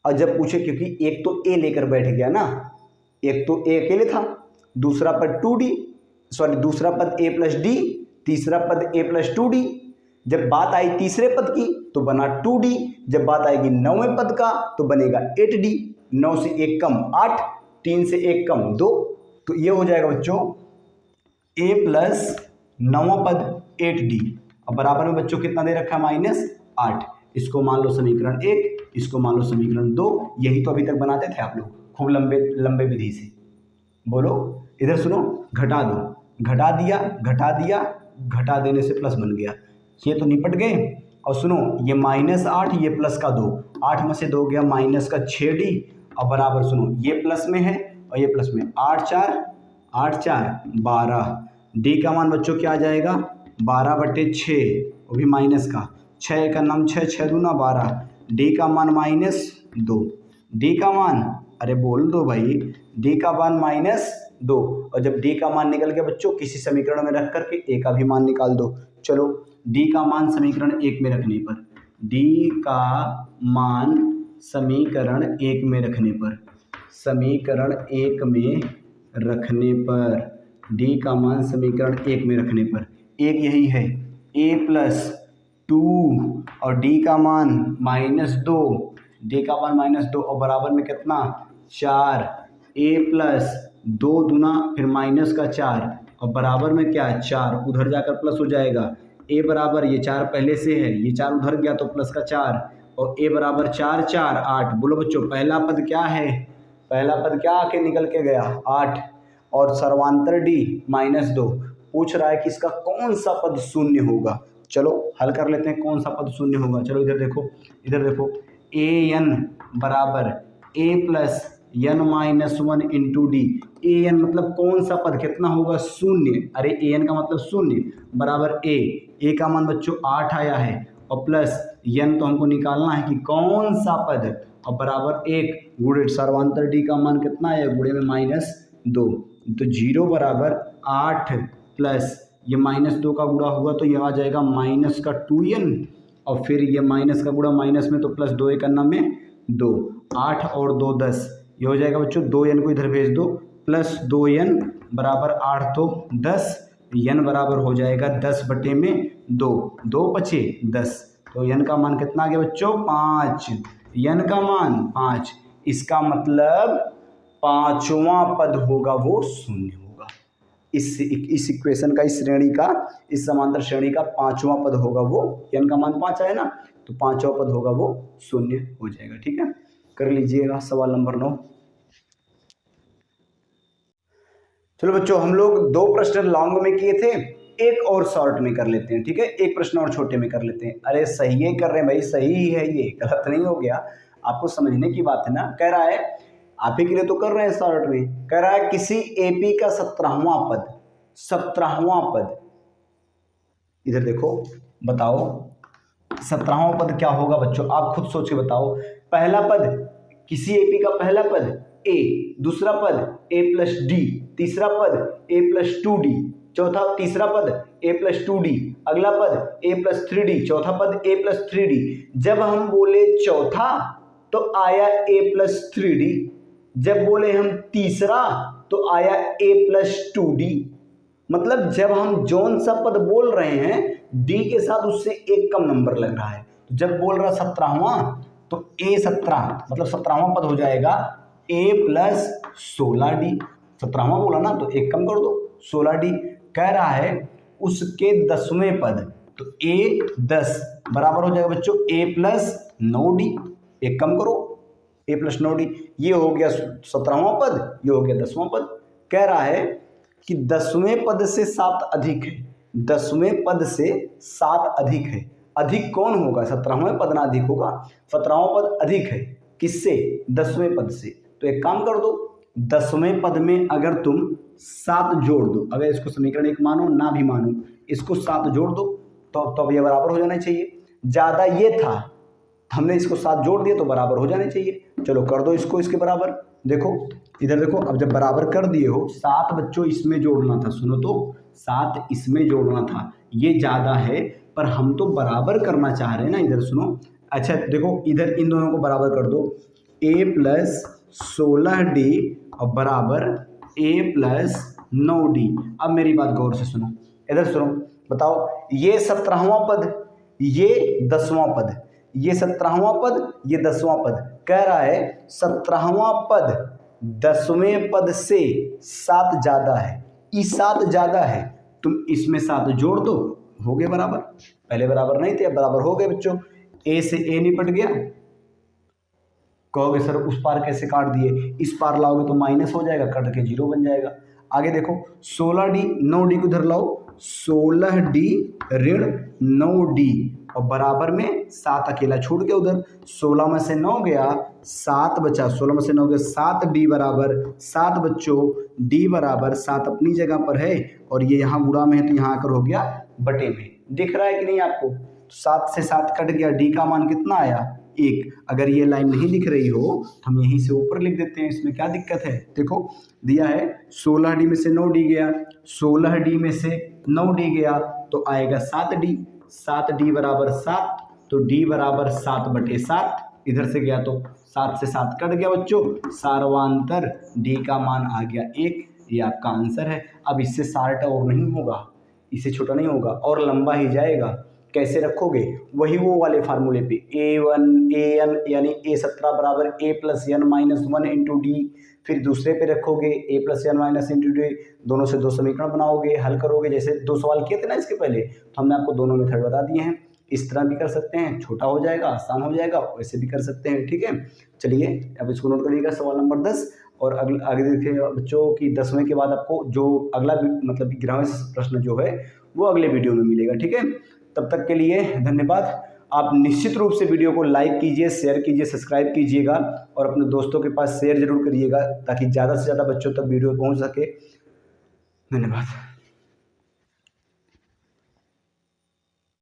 और जब पूछे, क्योंकि एक तो ए लेकर बैठ गया ना, एक तो ए अकेले था, दूसरा पद 2d, सॉरी दूसरा पद ए प्लस डी, तीसरा पद ए प्लस 2d, जब बात आई तीसरे पद की तो बना 2d, जब बात आएगी 9वें पद का तो बनेगा 8d, 9 से 1 कम 8, 3 से 1 कम 2, तो ये हो जाएगा बच्चों a प्लस 9वां पद 8d, और बराबर में बच्चों कितना दे रखा है -8। इसको मान लो समीकरण 1, इसको मान लो समीकरण 2, यही तो अभी तक बनाते थे आप लोग खूब लंबे विधि से। बोलो इधर सुनो, घटा दो, घटा दिया, घटा दिया, घटा देने से प्लस बन गया, ये तो निपट गए। और सुनो ये -8, ये प्लस का 2, 8 में से 2 गया माइनस का 6d, और बराबर सुनो ये प्लस में है और ये प्लस में, 8 4 12, डी का मान बच्चों क्या आ जाएगा 12/6, वो भी माइनस का, 6 का नाम 6, 6 दूना 12, डी का मान -2, डी का मान, अरे बोल दो भाई, डी का मान -2, और जब डी का मान निकल गया बच्चों किसी समीकरण में रख करके ए का भी मान निकाल दो। चलो डी का मान समीकरण 1 में रखने पर, डी का मान समीकरण 1 में रखने पर, समीकरण 1 में रखने पर, डी का मान समीकरण 1 में रखने पर, एक यही है a प्लस 2 और डी का मान -2, डी का मान -2 और बराबर में कितना 4, a प्लस 2 दूना फिर माइनस का 4 और बराबर में क्या 4, उधर जाकर प्लस हो जाएगा, a बराबर ये 4 पहले से है, ये 4 उधर गया तो प्लस का 4, और a बराबर 4 4 8। बोलो बच्चों पहला पद क्या है, पहला पद क्या आके निकल के गया 8, और सर्वांतर d -2, पूछ रहा है कि इसका कौन सा पद शून्य होगा। चलो हल कर लेते हैं कौन सा पद शून्य होगा। चलो इधर देखो ए एन बराबर a plus n-1 into D, A N मतलब कौन सा पद कितना होगा शून्य, अरे ए एन का मतलब शून्य, बराबर ए का मान बच्चों 8 आया है और प्लस n तो हमको निकालना है कि कौन सा पद, और बराबर 1 गुणे सर्वांतर डी का मान कितना है गुणे में -2, तो 0 बराबर 8 प्लस ये -2 का गुणा हुआ तो ये आ जाएगा माइनस का 2n, और फिर ये माइनस का गुणा माइनस में तो प्लस 2 1 में 2, 8 और 2 10, ये हो जाएगा बच्चों 2n को इधर भेज दो, प्लस 2n बराबर 8 तो 10, n बराबर हो जाएगा 10/2, 2 बचे 10, तो n का मान कितना आ गया बच्चों 5, n का मान 5, इसका मतलब 5वां पद होगा वो शून्य होगा। इस इक्वेशन का, इस श्रेणी का, इस समांतर श्रेणी का पांचवा पद होगा वो, n का मान 5 आया ना, तो पांचवा पद होगा वो 0 हो जाएगा। ठीक है, कर लीजिएगा सवाल नंबर 9। चलो बच्चों, हम लोग 2 प्रश्न लॉन्ग में किए थे, एक और शॉर्ट में कर लेते हैं। ठीक है, एक प्रश्न और छोटे में कर लेते हैं। अरे सही है कर रहे हैं भाई, सही ही है, ये गलत नहीं हो गया, आपको समझने की बात है ना। कह रहा है, आप ही के लिए तो कर रहे हैं शॉर्ट में, कह रहा है किसी एपी का 17वां पद, 17वां पद, इधर देखो बताओ 17वां पद क्या होगा बच्चों, आप खुद सोच के बताओ। पहला पद, किसी एपी का पहला पद a, दूसरा पद a प्लस डी, तीसरा पद a प्लस 2d, तीसरा पद a प्लस 2d, अगला पद a प्लस 3d, चौथा पद a प्लस 3d। जब हम बोले चौथा तो आया a प्लस 3d, जब बोले हम तीसरा तो आया a प्लस 2d। मतलब जब हम जौन सा पद बोल रहे हैं d के साथ उससे एक कम नंबर लग रहा है। तो जब बोल रहा 17वां तो a 17, मतलब 17वां पद हो जाएगा a प्लस 16d। 17वां बोला ना तो एक कम कर दो 16d। कह रहा है उसके 10वें पद, तो a 10 बराबर हो जाएगा बच्चों a प्लस 9d, एक कम करो a प्लस 9d। ये हो गया 17वां पद, ये हो गया 10वां पद। कह रहा है कि 10वें पद से 7 अधिक है, 10वें पद से 7 अधिक है। अधिक कौन होगा, 17वें पद ना अधिक होगा, 17वां पद अधिक है किससे, 10वें पद से। तो एक काम कर दो, 10वें पद में अगर तुम 7 जोड़ दो, अगर इसको समीकरण 1 मानो ना भी मानो, इसको 7 जोड़ दो तो अब ये बराबर हो जाना चाहिए। ज़्यादा ये था, हमने इसको 7 जोड़ दिया तो बराबर हो जाने चाहिए। चलो कर दो इसको इसके बराबर। देखो इधर देखो, अब जब बराबर कर दिए हो, 7 बच्चों इसमें जोड़ना था, सुनो तो 7 इसमें जोड़ना था, ये ज़्यादा है पर हम तो बराबर करना चाह रहे हैं ना। इधर सुनो, अच्छा देखो इधर इन दोनों को बराबर कर दो, a प्लस 16d और बराबर a प्लस 9d। अब मेरी बात गौर से सुनो, इधर सुनो, बताओ ये 17वां पद, ये 10वां पद, ये 17वां पद, ये 10वां पद। कह रहा है 17वां पद 10वें पद से 7 ज़्यादा है, ये 7 ज़्यादा है, तुम इसमें 7 जोड़ दो, हो गए बराबर। पहले बराबर नहीं थे, अब बराबर हो गए बच्चों। a से a निपट गया। कहोगे सर उस पार कैसे काट दिए, इस पार लाओगे तो माइनस हो जाएगा, कट के 0 बन जाएगा। आगे देखो 16d, 9d को उधर लाओ, 16d ऋण 9d और बराबर में 7 अकेला छूट गया उधर, 16 में से 9 गया, 7 बचा, 16 में से 9 गया, 7d बराबर 7 बच्चों, d बराबर 7 अपनी जगह पर है और ये यहाँ गुणा में है तो यहाँ आकर हो गया बटे में। दिख रहा है कि नहीं आपको, 7 से 7 कट गया, d का मान कितना आया 1। अगर ये लाइन नहीं दिख रही हो तो हम यहीं से ऊपर लिख देते हैं, इसमें क्या दिक्कत है। देखो दिया है 16d में से 9d गया, 16d में से 9d गया तो आएगा 7d, 7d बराबर 7, तो d बराबर 7 बटे 7, इधर से गया तो 7 से 7 कट गया बच्चों, सार्वांतर d का मान आ गया 1। ये आपका आंसर है। अब इससे शार्ट और नहीं होगा, इससे छोटा नहीं होगा और लंबा ही जाएगा। कैसे रखोगे, वही वो वाले फार्मूले पे, an यानी a17 बराबर a plus n minus 1 into D, फिर दूसरे पे रखोगे a plus n minus into D, दोनों से 2 समीकरण बनाओगे, हल करोगे। जैसे 2 सवाल किए थे ना इसके पहले, तो हमने आपको दोनों मेथड बता दिए हैं। इस तरह भी कर सकते हैं, छोटा हो जाएगा, आसान हो जाएगा, वैसे भी कर सकते हैं। ठीक है, चलिए अब इसको नोट करिएगा, सवाल नंबर 10। और आगे देखिए बच्चों की 10वें के बाद आपको जो अगला मतलब 11वें प्रश्न जो है वो अगले वीडियो में मिलेगा। ठीक है, तब तक के लिए धन्यवाद। आप निश्चित रूप से वीडियो को लाइक कीजिए, शेयर कीजिए, सब्सक्राइब कीजिएगा और अपने दोस्तों के पास शेयर जरूर करिएगा ताकि ज़्यादा से ज़्यादा बच्चों तक वीडियो पहुंच सके। धन्यवाद।